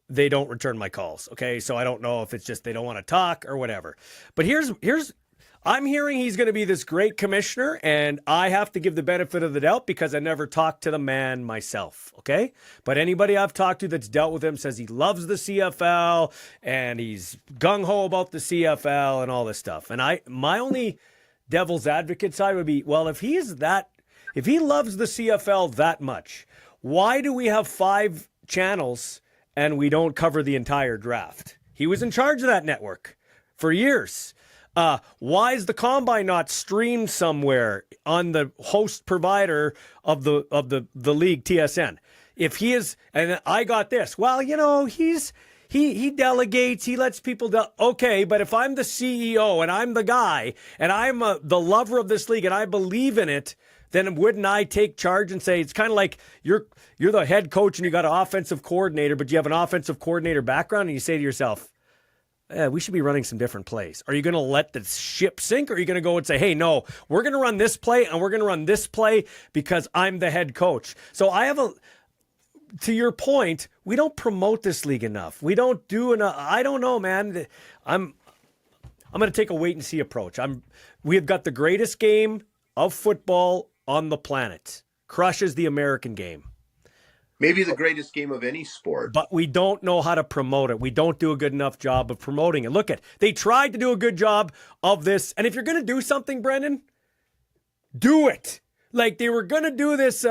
they don't return my calls, okay? So I don't know if it's just they don't want to talk or whatever. But here's I'm hearing he's going to be this great commissioner, and I have to give the benefit of the doubt because I never talked to the man myself, okay? But anybody I've talked to that's dealt with him says he loves the CFL, and he's gung-ho about the CFL and all this stuff. And my only devil's advocate side would be, well, if he loves the CFL that much, why do we have 5 channels and we don't cover the entire draft? He was in charge of that network for years. Why is the combine not streamed somewhere on the host provider of the league, TSN? If he is, and I got this, well, he delegates, he lets people okay, but if I'm the CEO and I'm the guy and I'm the lover of this league and I believe in it, then wouldn't I take charge and say, it's kind of like you're the head coach and you got an offensive coordinator, but you have an offensive coordinator background, and you say to yourself, we should be running some different plays. Are you going to let the ship sink, or are you going to go and say, hey, no, we're going to run this play and we're going to run this play because I'm the head coach? So to your point, we don't promote this league enough. We don't do enough. I don't know, man. I'm going to take a wait and see approach. We have got the greatest game of football on the planet. Crushes the American game. Maybe the greatest game of any sport. But we don't know how to promote it. We don't do a good enough job of promoting it. Look they tried to do a good job of this. And if you're going to do something, Brendan, do it. Like they were going to do this,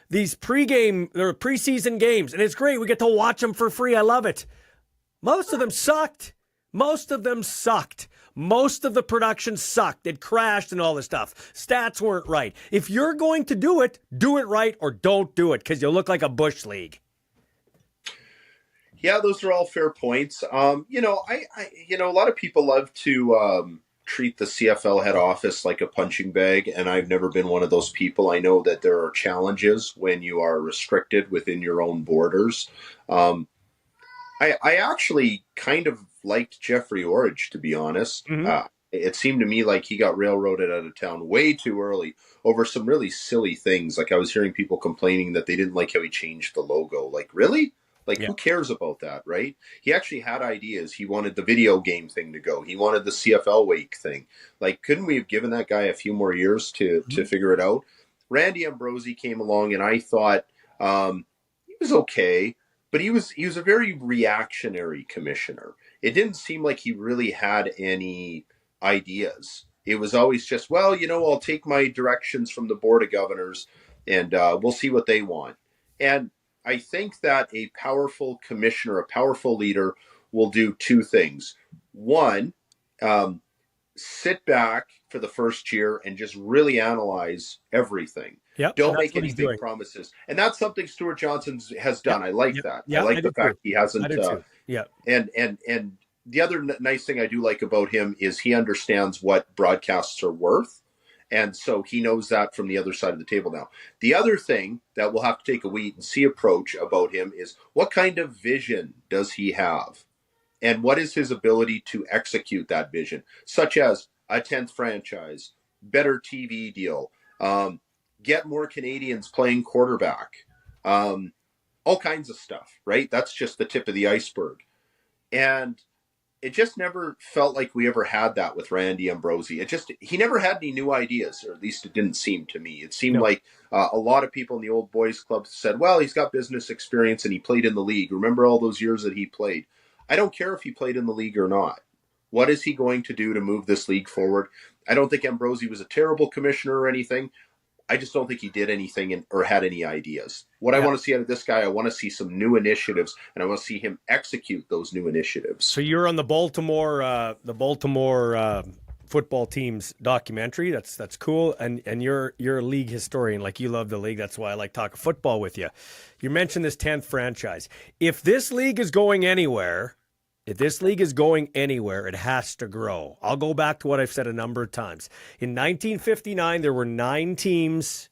these preseason games. And it's great. We get to watch them for free. I love it. Most of them sucked. Most of the production sucked. It crashed and all this stuff. Stats weren't right. If you're going to do it right or don't do it, because you'll look like a bush league. Yeah, those are all fair points. A lot of people love to treat the CFL head office like a punching bag, and I've never been one of those people. I know that there are challenges when you are restricted within your own borders. I actually kind of liked Jeffrey Orridge, to be honest. Mm-hmm. It seemed to me like he got railroaded out of town way too early over some really silly things. Like I was hearing people complaining that they didn't like how he changed the logo. Like, really? Like, Who cares about that, right? He actually had ideas. He wanted the video game thing to go. He wanted the CFL Wake thing. Like, couldn't we have given that guy a few more years to figure it out? Randy Ambrosie came along, and I thought he was okay. But he was a very reactionary commissioner. It didn't seem like he really had any ideas. It was always just, I'll take my directions from the Board of Governors and we'll see what they want. And I think that a powerful commissioner, a powerful leader will do 2 things. One, Um, Sit back for the first year and just really analyze everything. Yep, and Don't that's make what any he's big doing. promises. And that's something Stuart Johnson has Yep, done. I like yep, that. I yeah, I like do the too. fact he I hasn't. do too. Yeah, And the other nice thing I do like about him is he understands what broadcasts are worth. And so he knows that from the other side of the table now. The other thing that we'll have to take a wait and see approach about him is what kind of vision does he have? And what is his ability to execute that vision, such as a 10th franchise, better TV deal, get more Canadians playing quarterback, all kinds of stuff, right? That's just the tip of the iceberg. And it just never felt like we ever had that with Randy Ambrosie. He never had any new ideas, or at least it didn't seem to me. It seemed no, like a lot of people in the old boys club said, well, he's got business experience and he played in the league. Remember all those years that he played? I don't care if he played in the league or not. What is he going to do to move this league forward? I don't think Ambrosie was a terrible commissioner or anything. I just don't think he did anything or had any ideas. What I yeah. want to see out of this guy, I want to see some new initiatives, and I want to see him execute those new initiatives. So you're on the Baltimore football team's documentary. That's cool. And you're a league historian, like you love the league. That's why I like talking football with you. You mentioned this 10th franchise. If this league is going anywhere, it has to grow. I'll go back to what I've said a number of times. In 1959, there were 9 teams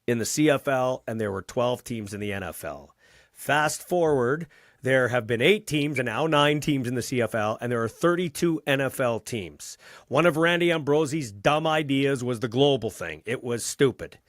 in the CFL and there were 12 teams in the NFL. Fast forward, there have been 8 teams and now 9 teams in the CFL, and there are 32 NFL teams. One of Randy Ambrosie's dumb ideas was the global thing. It was stupid.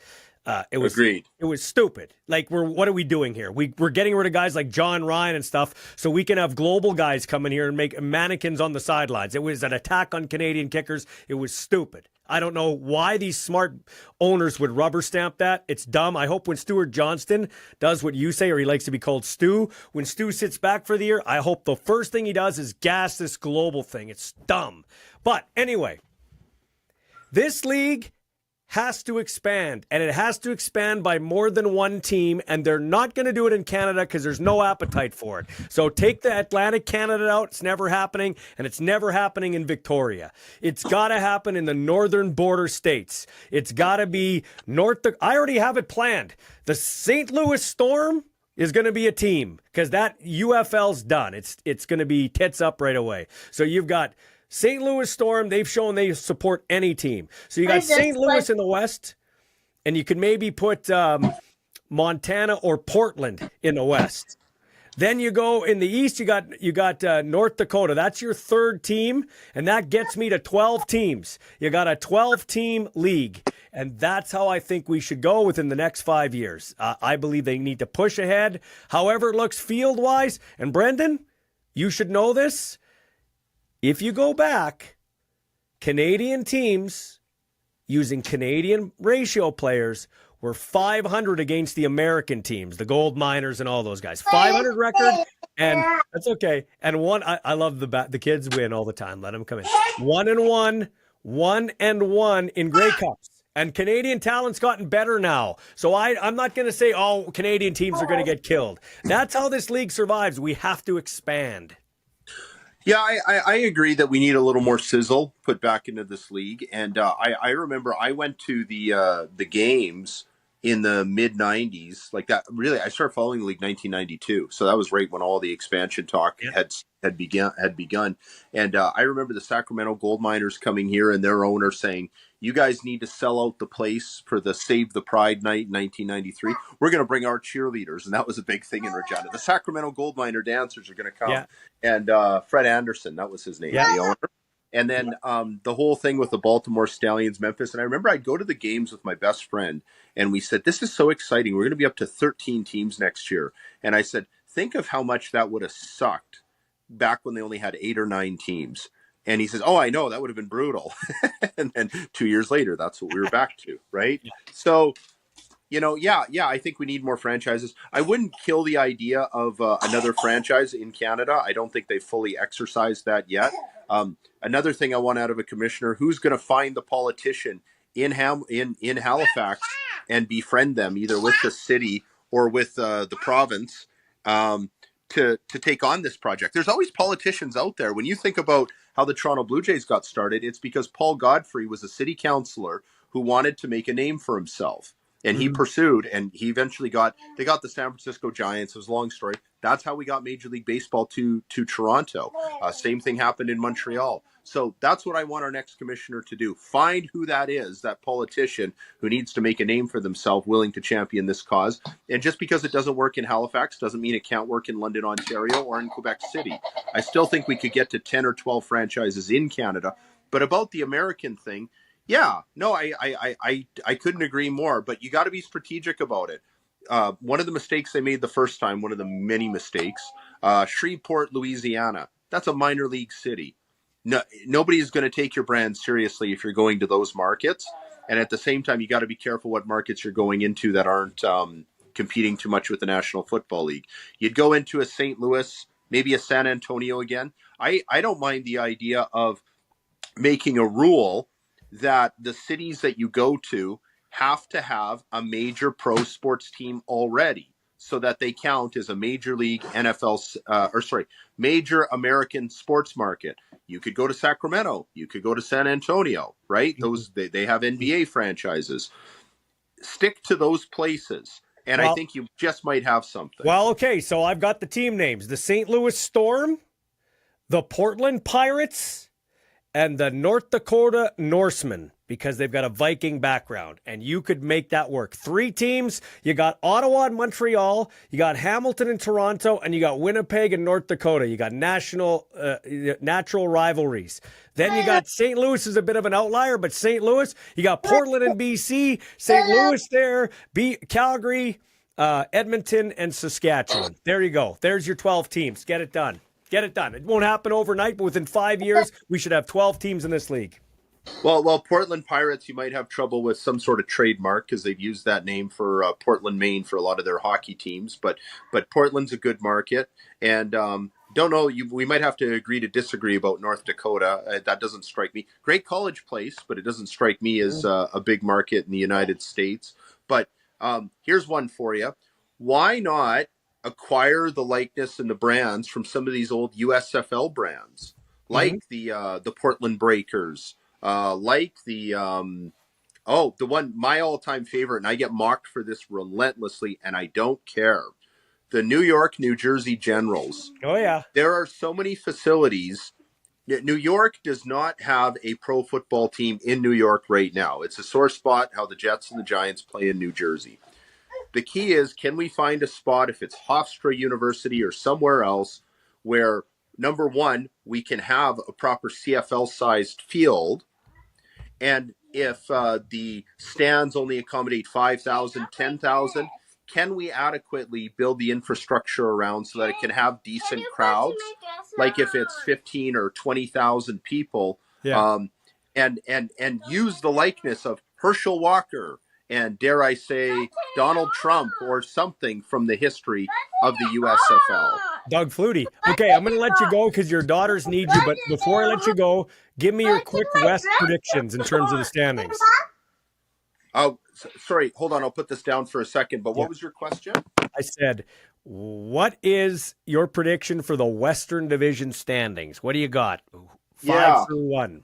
Agreed. It was stupid. Like, what are we doing here? We're getting rid of guys like John Ryan and stuff so we can have global guys come in here and make mannequins on the sidelines. It was an attack on Canadian kickers. It was stupid. I don't know why these smart owners would rubber stamp that. It's dumb. I hope when Stuart Johnston does what you say, or he likes to be called Stu, when Stu sits back for the year, I hope the first thing he does is gas this global thing. It's dumb. But anyway, this league has to expand, and it has to expand by more than one team, and they're not going to do it in Canada because there's no appetite for it. So take the Atlantic Canada out. It's never happening, and it's never happening in Victoria. It's got to happen in the northern border states. It's got to be I already have it planned. The St. Louis Storm is going to be a team because that UFL's done. It's going to be tits up right away. So you've got St. Louis Storm, they've shown they support any team. So you got St. Louis in the West, and you can maybe put Montana or Portland in the West. Then you go in the East, you got North Dakota. That's your third team, and that gets me to 12 teams. You got a 12-team league, and that's how I think we should go within the next 5 years. I believe they need to push ahead, however it looks field-wise. And Brendan, you should know this. If you go back, Canadian teams using Canadian ratio players were 500 against the American teams, the gold miners and all those guys. 500 record, and that's okay. And I love the kids win all the time. Let them come in. 1-1, 1-1 in Grey Cups. And Canadian talent's gotten better now. So I'm not going to say all Canadian teams are going to get killed. That's how this league survives. We have to expand. Yeah, I agree that we need a little more sizzle put back into this league. And I remember I went to the games in the mid 90s, like that. Really, I started following the league 1992. So that was right when all the expansion talk had begun. And I remember the Sacramento Gold Miners coming here and their owner saying, you guys need to sell out the place for the Save the Pride night in 1993. We're going to bring our cheerleaders. And that was a big thing in Regina. The Sacramento Gold Miner dancers are going to come. Yeah. And Fred Anderson, that was his name, the owner. And then the whole thing with the Baltimore Stallions, Memphis. And I remember I'd go to the games with my best friend, and we said, this is so exciting. We're going to be up to 13 teams next year. And I said, think of how much that would have sucked back when they only had 8 or 9 teams. And he says, oh, I know, that would have been brutal. And then 2 years later, that's what we were back to, right? Yeah. So, I think we need more franchises. I wouldn't kill the idea of another franchise in Canada. I don't think they fully exercised that yet. Another thing I want out of a commissioner, who's going to find the politician in Halifax and befriend them, either with the city or with the province, to take on this project. There's always politicians out there. When you think about how the Toronto Blue Jays got started, it's because Paul Godfrey was a city councillor who wanted to make a name for himself. And he pursued, and he eventually got the San Francisco Giants. It was a long story. That's how we got Major League Baseball to Toronto. Same thing happened in Montreal. So that's what I want our next commissioner to do. Find who that is, that politician who needs to make a name for themselves, willing to champion this cause. And just because it doesn't work in Halifax doesn't mean it can't work in London, Ontario, or in Quebec City. I still think we could get to 10 or 12 franchises in Canada. But about the American thing, yeah, no, I couldn't agree more, but you got to be strategic about it. One of the mistakes they made the first time, one of the many mistakes, Shreveport, Louisiana, that's a minor league city. No, nobody is going to take your brand seriously if you're going to those markets. And at the same time, you got to be careful what markets you're going into that aren't competing too much with the National Football League. You'd go into a St. Louis, maybe a San Antonio again. I don't mind the idea of making a rule that the cities that you go to have to have a major pro sports team already so that they count as a major league major American sports market. You could go to Sacramento, you could go to San Antonio, right? They have NBA franchises. Stick to those places. And I think you just might have something. Well, okay, so I've got the team names. The St. Louis Storm, the Portland Pirates, and the North Dakota Norsemen, because they've got a Viking background, and you could make that work. 3 teams. You got Ottawa and Montreal, you got Hamilton and Toronto, and you got Winnipeg and North Dakota. You got natural rivalries. Then you got St. Louis is a bit of an outlier, but St. Louis, you got Portland and BC, St. Louis there, Calgary, Edmonton, and Saskatchewan. There you go. There's your 12 teams. Get it done. Get it done. It won't happen overnight, but within 5 years, we should have 12 teams in this league. Well, Portland Pirates, you might have trouble with some sort of trademark because they've used that name for Portland, Maine for a lot of their hockey teams. But Portland's a good market. And don't know, we might have to agree to disagree about North Dakota. That doesn't strike me. Great college place, but it doesn't strike me as a big market in the United States. But here's one for you. Why not acquire the likeness and the brands from some of these old USFL brands, like the Portland Breakers, like the one, my all-time favorite, and I get mocked for this relentlessly, and I don't care. The New York, New Jersey Generals. Oh, yeah. There are so many facilities. New York does not have a pro football team in New York right now. It's a sore spot how the Jets and the Giants play in New Jersey. The key is, can we find a spot, if it's Hofstra University or somewhere else, where, number one, we can have a proper CFL-sized field, and if the stands only accommodate 5,000, 10,000, can we adequately build the infrastructure around so that it can have decent crowds? Like if it's 15 or 20,000 people, and use the likeness of Herschel Walker, and dare I say, Donald Trump or something from the history of the USFL. Doug Flutie. Okay, I'm going to let you go because your daughters need you. But before I let you go, give me your quick West predictions in terms of the standings. Oh, sorry. Hold on. I'll put this down for a second. But what was your question? I said, what is your prediction for the Western Division standings? What do you got? 5 through 1.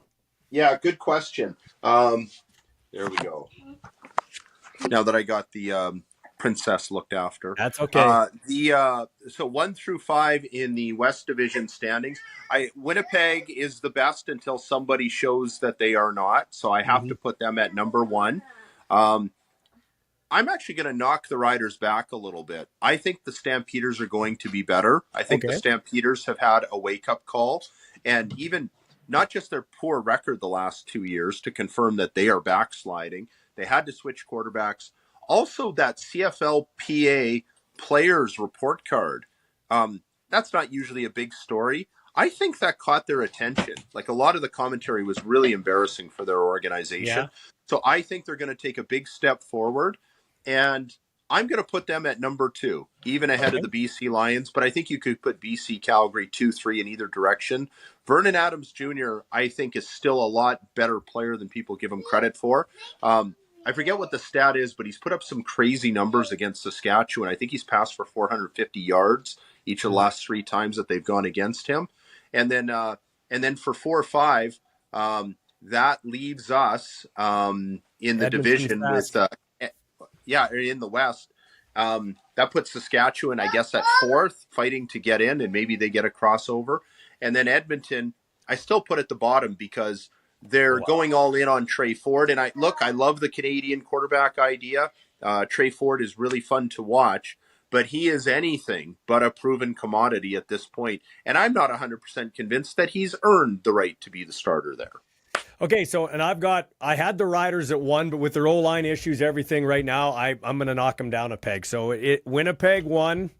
Yeah, good question. There we go. Now that I got the princess looked after. That's okay. So 1 through 5 in the West Division standings. Winnipeg is the best until somebody shows that they are not. So I have to put them at number 1. I'm actually going to knock the Riders back a little bit. I think the Stampeders are going to be better. I think the Stampeders have had a wake-up call, and even not just their poor record the last 2 years to confirm that they are backsliding. They had to switch quarterbacks. Also, that CFLPA players report card. That's not usually a big story. I think that caught their attention. Like, a lot of the commentary was really embarrassing for their organization. Yeah. So I think they're going to take a big step forward. And I'm going to put them at number 2, even ahead of the BC Lions. But I think you could put BC, Calgary 2, 3 in either direction. Vernon Adams Jr., I think, is still a lot better player than people give him credit for. I forget what the stat is, but he's put up some crazy numbers against Saskatchewan. I think he's passed for 450 yards each of the last 3 times that they've gone against him. And then for 4 or 5, that leaves us in the division with in the West. That puts Saskatchewan, I guess, at 4th, fighting to get in, and maybe they get a crossover. And then Edmonton, I still put at the bottom because they're going all in on Trey Ford. And I love the Canadian quarterback idea. Trey Ford is really fun to watch, but he is anything but a proven commodity at this point. And I'm not 100% convinced that he's earned the right to be the starter there. Okay, so, and I had the Riders at 1, but with their O-line issues, everything right now, I'm going to knock them down a peg. So Winnipeg 1,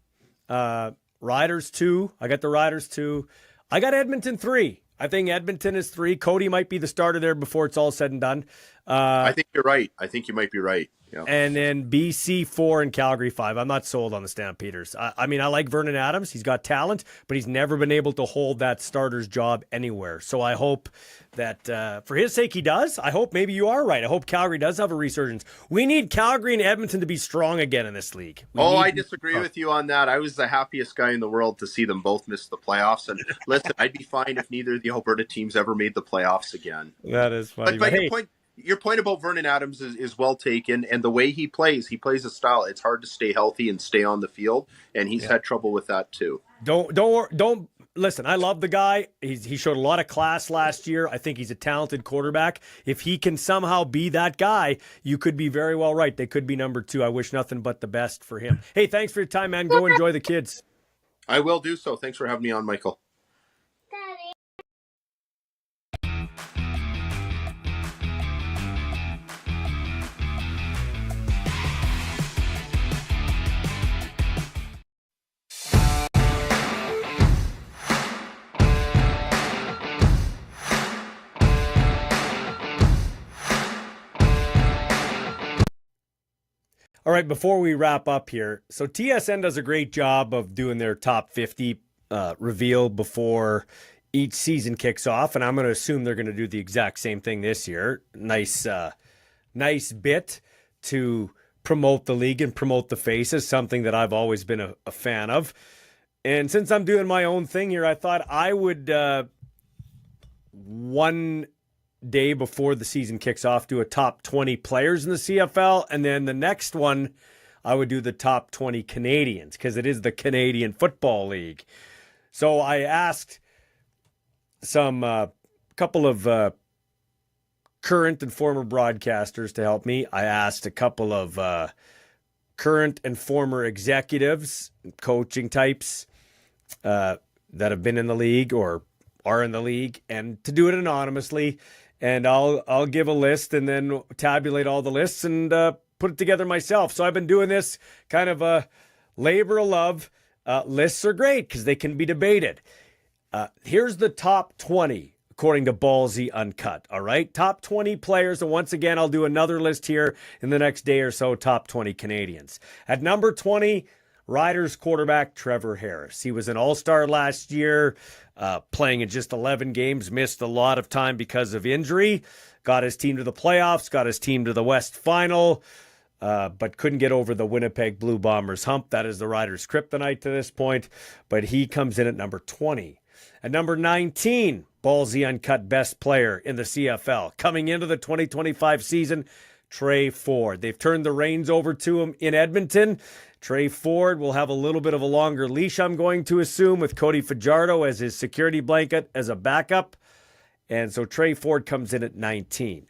Riders 2. I got the Riders 2. I got Edmonton 3. I think Edmonton is 3. Cody might be the starter there before it's all said and done. I think you're right. I think you might be right. Yeah. And then BC 4 and Calgary 5. I'm not sold on the Stampeders. I mean, I like Vernon Adams. He's got talent, but he's never been able to hold that starter's job anywhere. So I hope that for his sake he does. I hope maybe you are right. I hope Calgary does have a resurgence. We need Calgary and Edmonton to be strong again in this league. I disagree with you on that. I was the happiest guy in the world to see them both miss the playoffs. And listen, I'd be fine if neither of the Alberta teams ever made the playoffs again. That is funny. But your point about Vernon Adams is well taken, and the way he plays a style. It's hard to stay healthy and stay on the field, and he's had trouble with that too. Don't listen. I love the guy. He showed a lot of class last year. I think he's a talented quarterback. If he can somehow be that guy, you could be very well right. They could be number 2. I wish nothing but the best for him. Hey, thanks for your time, man. Go enjoy the kids. I will do so. Thanks for having me on, Michael. All right, before we wrap up here, so TSN does a great job of doing their top 50 reveal before each season kicks off, and I'm going to assume they're going to do the exact same thing this year. Nice bit to promote the league and promote the faces, something that I've always been a fan of. And since I'm doing my own thing here, I thought I would one day before the season kicks off do a top 20 players in the CFL, and then the next one I would do the top 20 Canadians because it is the Canadian Football League. So I asked some couple of current and former broadcasters to help me. I asked a couple of current and former executives, coaching types that have been in the league or are in the league, and to do it anonymously. And I'll give a list and then tabulate all the lists and put it together myself. So I've been doing this kind of a labor of love. Lists are great because they can be debated. Here's the top 20 according to Ballsy Uncut. All right, top 20 players. And once again, I'll do another list here in the next day or so. Top 20 Canadians. At number 20, Riders quarterback Trevor Harris. He was an all-star last year, playing in just 11 games, missed a lot of time because of injury, got his team to the playoffs, got his team to the West Final, but couldn't get over the Winnipeg Blue Bombers hump. That is the Riders' kryptonite to this point, but he comes in at number 20. At number 19, Ballsy Uncut best player in the CFL. Coming into the 2025 season, Trey Ford. They've turned the reins over to him in Edmonton. Trey Ford will have a little bit of a longer leash, I'm going to assume, with Cody Fajardo as his security blanket as a backup. And so Trey Ford comes in at 19.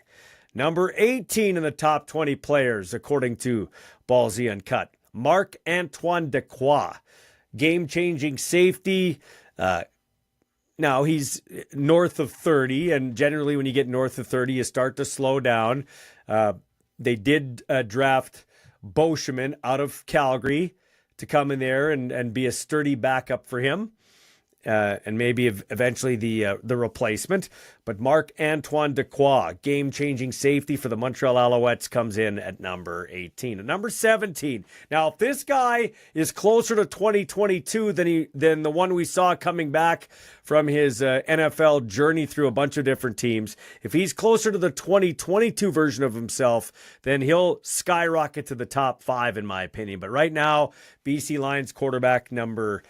Number 18 in the top 20 players, according to Ballsy Uncut, Marc-Antoine Dequoy. Game-changing safety. Now, he's north of 30, and generally when you get north of 30, you start to slow down. They did draft Boschman out of Calgary to come in there and be a sturdy backup for him, and maybe eventually the replacement. But Marc-Antoine Dequoy, game-changing safety for the Montreal Alouettes, comes in at number 18. At number 17, now if this guy is closer to 2022 than the one we saw coming back from his NFL journey through a bunch of different teams, if he's closer to the 2022 version of himself, then he'll skyrocket to the top 5 in my opinion. But right now, BC Lions quarterback number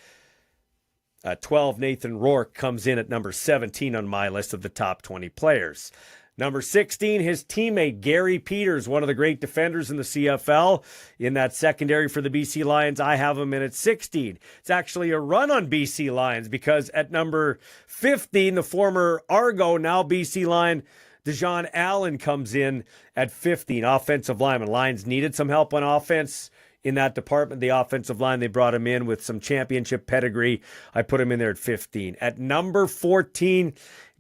12, Nathan Rourke comes in at number 17 on my list of the top 20 players. Number 16, his teammate, Gary Peters, one of the great defenders in the CFL. In that secondary for the BC Lions, I have him in at 16. It's actually a run on BC Lions because at number 15, the former Argo, now BC Lion, Dejon Allen comes in at 15, offensive lineman. Lions needed some help on offense in that department. The offensive line, they brought him in with some championship pedigree. I put him in there at 15. At number 14,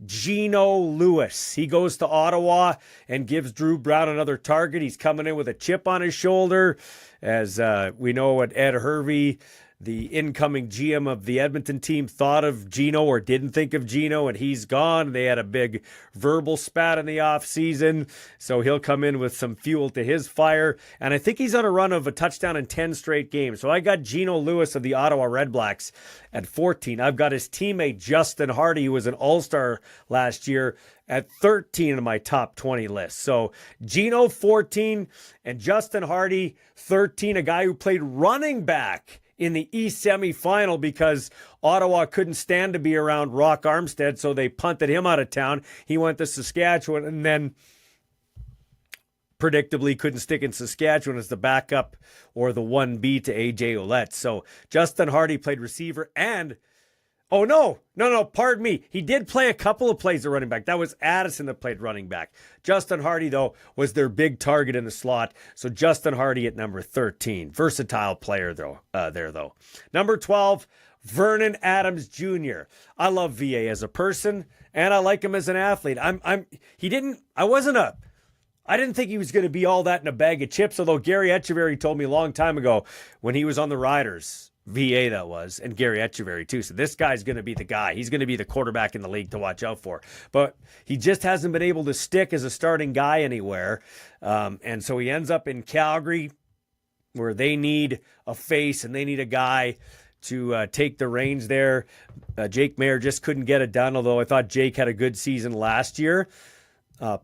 Gino Lewis. He goes to Ottawa and gives Drew Brown another target. He's coming in with a chip on his shoulder. As we know what Ed Hervey, the incoming GM of the Edmonton team, thought of Gino or didn't think of Gino, and he's gone. They had a big verbal spat in the offseason, so he'll come in with some fuel to his fire. And I think he's on a run of a touchdown in 10 straight games. So I got Gino Lewis of the Ottawa Redblacks at 14. I've got his teammate Justin Hardy, who was an all-star last year, at 13 on my top 20 list. So Gino 14 and Justin Hardy 13, a guy who played running back in the East semifinal because Ottawa couldn't stand to be around Rock Armstead, so they punted him out of town. He went to Saskatchewan and then predictably couldn't stick in Saskatchewan as the backup or the 1B to AJ Ouellette. So Justin Hardy played receiver and pardon me. He did play a couple of plays at running back. That was Addison that played running back. Justin Hardy, though, was their big target in the slot. So Justin Hardy at number 13. Versatile player, though. Number 12, Vernon Adams Jr. I love VA as a person, and I like him as an athlete. I didn't think he was going to be all that in a bag of chips, although Gary Etcheverry told me a long time ago when he was on the Riders, VA that was, and Gary Etcheverry too. So this guy's going to be the guy. He's going to be the quarterback in the league to watch out for. But he just hasn't been able to stick as a starting guy anywhere. And so he ends up in Calgary where they need a face and they need a guy to take the reins there. Jake Mayer just couldn't get it done, although I thought Jake had a good season last year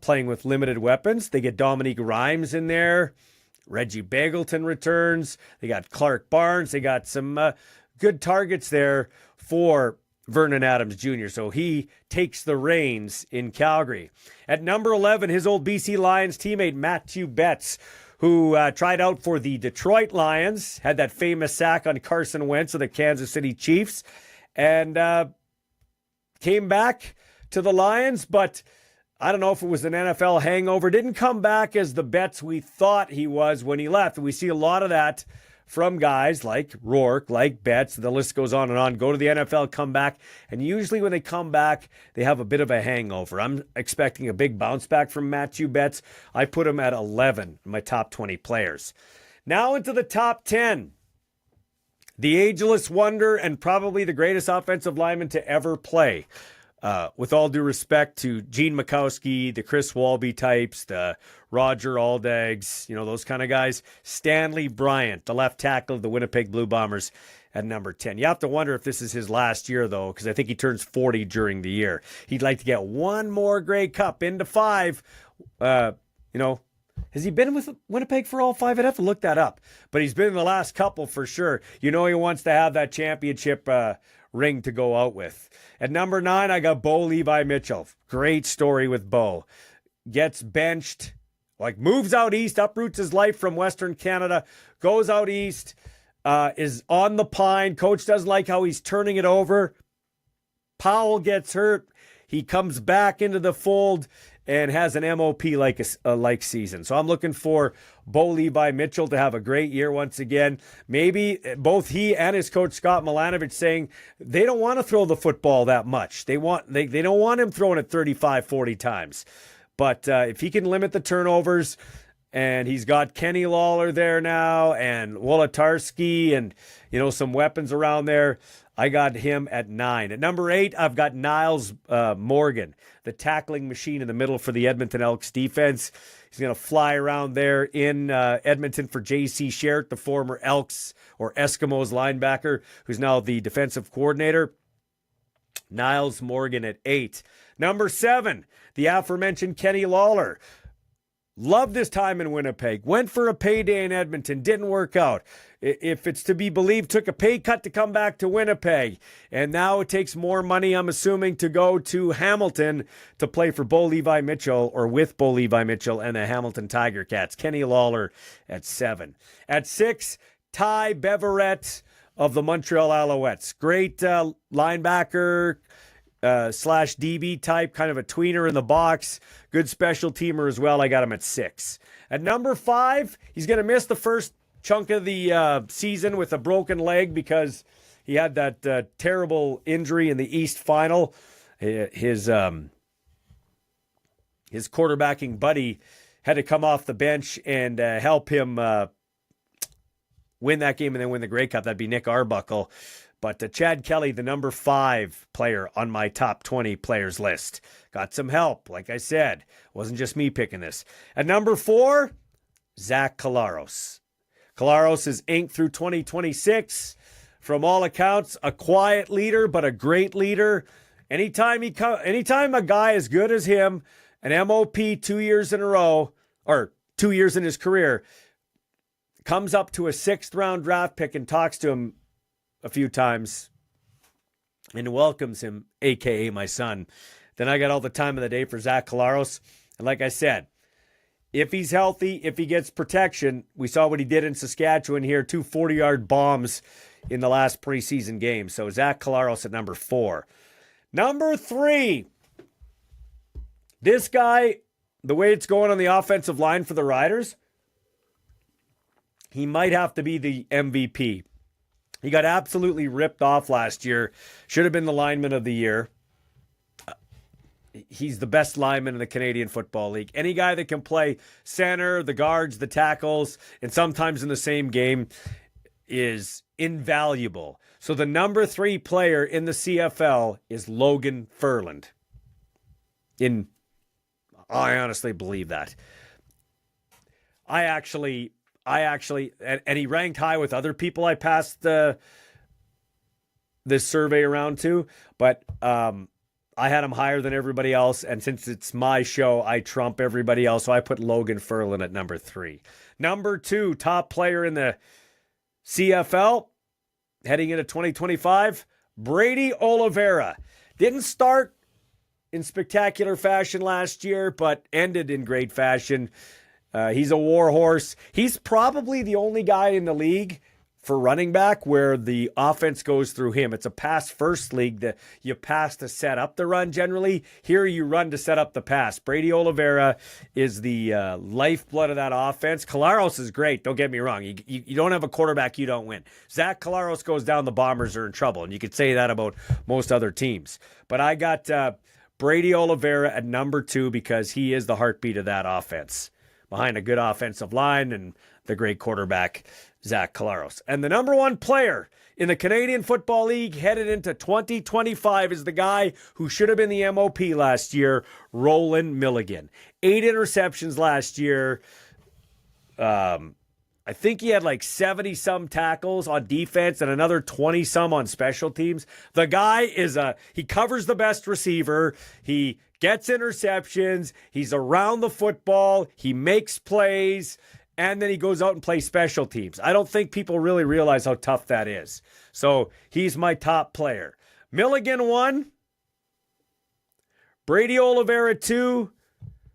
playing with limited weapons. They get Dominique Rhymes in there. Reggie Bagleton returns. They got Clark Barnes. They got some good targets there for Vernon Adams Jr. So he takes the reins in Calgary. At number 11, his old BC Lions teammate Matthew Betts, who tried out for the Detroit Lions, had that famous sack on Carson Wentz of the Kansas City Chiefs, and came back to the Lions, but I don't know if it was an NFL hangover. Didn't come back as the Betts we thought he was when he left. We see a lot of that from guys like Rourke, like Betts. The list goes on and on. Go to the NFL, come back. And usually when they come back, they have a bit of a hangover. I'm expecting a big bounce back from Matthew Betts. I put him at 11 in my top 20 players. Now into the top 10. The ageless wonder and probably the greatest offensive lineman to ever play. With all due respect to Gene Mikowski, the Chris Walby types, the Roger Aldags, those kind of guys. Stanley Bryant, the left tackle of the Winnipeg Blue Bombers at number 10. You have to wonder if this is his last year, though, because I think he turns 40 during the year. He'd like to get one more Grey Cup into 5. Has he been with Winnipeg for all 5? I'd have to look that up. But he's been in the last couple for sure. He wants to have that championship ring to go out with. At number 9, I got Bo Levi Mitchell. Great story with Bo. Gets benched, moves out east, uproots his life from Western Canada, goes out east, is on the pine. Coach doesn't like how he's turning it over. Powell gets hurt. He comes back into the fold and has an MOP like season. So I'm looking for Bo Levi Mitchell to have a great year once again. Maybe both he and his coach Scott Milanovich saying they don't want to throw the football that much. They don't want him throwing it 35, 40 times. But if he can limit the turnovers, and he's got Kenny Lawler there now and Wolotarski and some weapons around there, I got him at 9. At number 8, I've got Niles Morgan, the tackling machine in the middle for the Edmonton Elks defense. He's going to fly around there in Edmonton for J.C. Sherritt, the former Elks or Eskimos linebacker, who's now the defensive coordinator. Niles Morgan at 8. Number 7, the aforementioned Kenny Lawler. Love this time in Winnipeg. Went for a payday in Edmonton. Didn't work out. If it's to be believed, took a pay cut to come back to Winnipeg. And now it takes more money, I'm assuming, to go to Hamilton to play for Bo Levi Mitchell, or with Bo Levi Mitchell and the Hamilton Tiger Cats. Kenny Lawler at 7. At 6, Ty Beverett of the Montreal Alouettes. Great linebacker slash DB type, kind of a tweener in the box. Good special teamer as well. I got him at 6. At number 5, he's going to miss the first chunk of the season with a broken leg because he had that terrible injury in the East Final. His quarterbacking buddy had to come off the bench and help him win that game and then win the Grey Cup. That'd be Nick Arbuckle. But Chad Kelly, the number 5 player on my top 20 players list. Got some help, like I said. Wasn't just me picking this. At number 4, Zach Collaros. Collaros is inked through 2026. From all accounts, a quiet leader, but a great leader. Anytime a guy as good as him, an MOP 2 years in a row, or 2 years in his career, comes up to a 6th round draft pick and talks to him a few times and welcomes him, a.k.a. my son, then I got all the time of the day for Zach Collaros. And like I said, if he's healthy, if he gets protection, we saw what he did in Saskatchewan here, 2 40-yard bombs in the last preseason game. So Zach Collaros at number 4. Number 3, this guy, the way it's going on the offensive line for the Riders, he might have to be the MVP. He got absolutely ripped off last year. Should have been the lineman of the year. He's the best lineman in the Canadian Football League. Any guy that can play center, the guards, the tackles, and sometimes in the same game is invaluable. So the number 3 player in the CFL is Logan Ferland. I honestly believe that. I actually, and he ranked high with other people I passed this survey around to, but I had him higher than everybody else, and since it's my show, I trump everybody else, so I put Logan Ferland at number 3. Number 2, top player in the CFL, heading into 2025, Brady Oliveira. Didn't start in spectacular fashion last year, but ended in great fashion. He's a war horse. He's probably the only guy in the league for running back where the offense goes through him. It's a pass-first league that you pass to set up the run generally. Here you run to set up the pass. Brady Oliveira is the lifeblood of that offense. Collaros is great, don't get me wrong. You don't have a quarterback, you don't win. Zach Collaros goes down, the Bombers are in trouble, and you could say that about most other teams. But I got Brady Oliveira at number 2 because he is the heartbeat of that offense, behind a good offensive line and the great quarterback, Zach Collaros. And the number 1 player in the Canadian Football League headed into 2025 is the guy who should have been the MOP last year, Roland Milligan. 8 interceptions last year. I think he had like 70-some tackles on defense and another 20-some on special teams. The guy he covers the best receiver. He gets interceptions. He's around the football. He makes plays. And then he goes out and plays special teams. I don't think people really realize how tough that is. So he's my top player. Milligan 1. Brady Oliveira 2.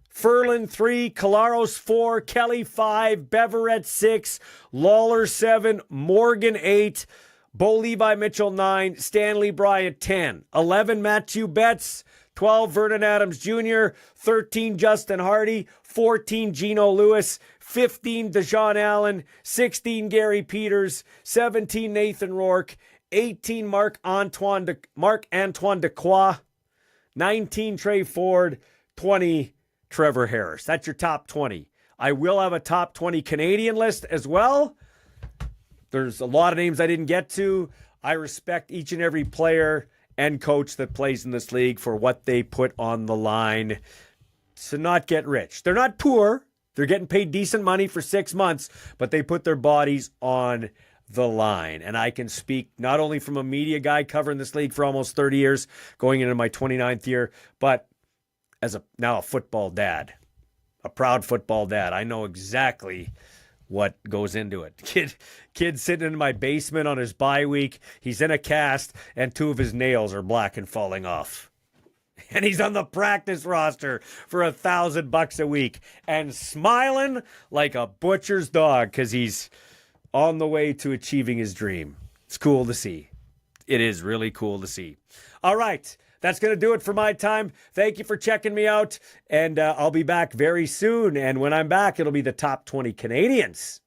Ferland 3, Collaros 4, Kelly 5, Beverett 6, Lawler 7, Morgan 8, Bo Levi Mitchell 9, Stanley Bryant 10, 11 Matthew Betts, 12 Vernon Adams Jr., 13 Justin Hardy, 14 Geno Lewis, 15 Deshaun Allen, 16 Gary Peters, 17 Nathan Rourke, 18 Marc-Antoine Dequoy, 19 Trey Ford, 20 Trevor Harris. That's your top 20. I will have a top 20 Canadian list as well. There's a lot of names I didn't get to. I respect each and every player and coach that plays in this league for what they put on the line to not get rich. They're not poor. They're getting paid decent money for 6 months, but they put their bodies on the line. And I can speak not only from a media guy covering this league for almost 30 years, going into my 29th year, but as now a football dad, a a proud football dad. I know exactly what goes into it. Kid sitting in my basement on his bye week. He's in a cast, and 2 of his nails are black and falling off. And he's on the practice roster for $1,000 a week and smiling like a butcher's dog because he's on the way to achieving his dream. It's cool to see. It is really cool to see. All right. That's going to do it for my time. Thank you for checking me out. And I'll be back very soon. And when I'm back, it'll be the top 20 Canadians.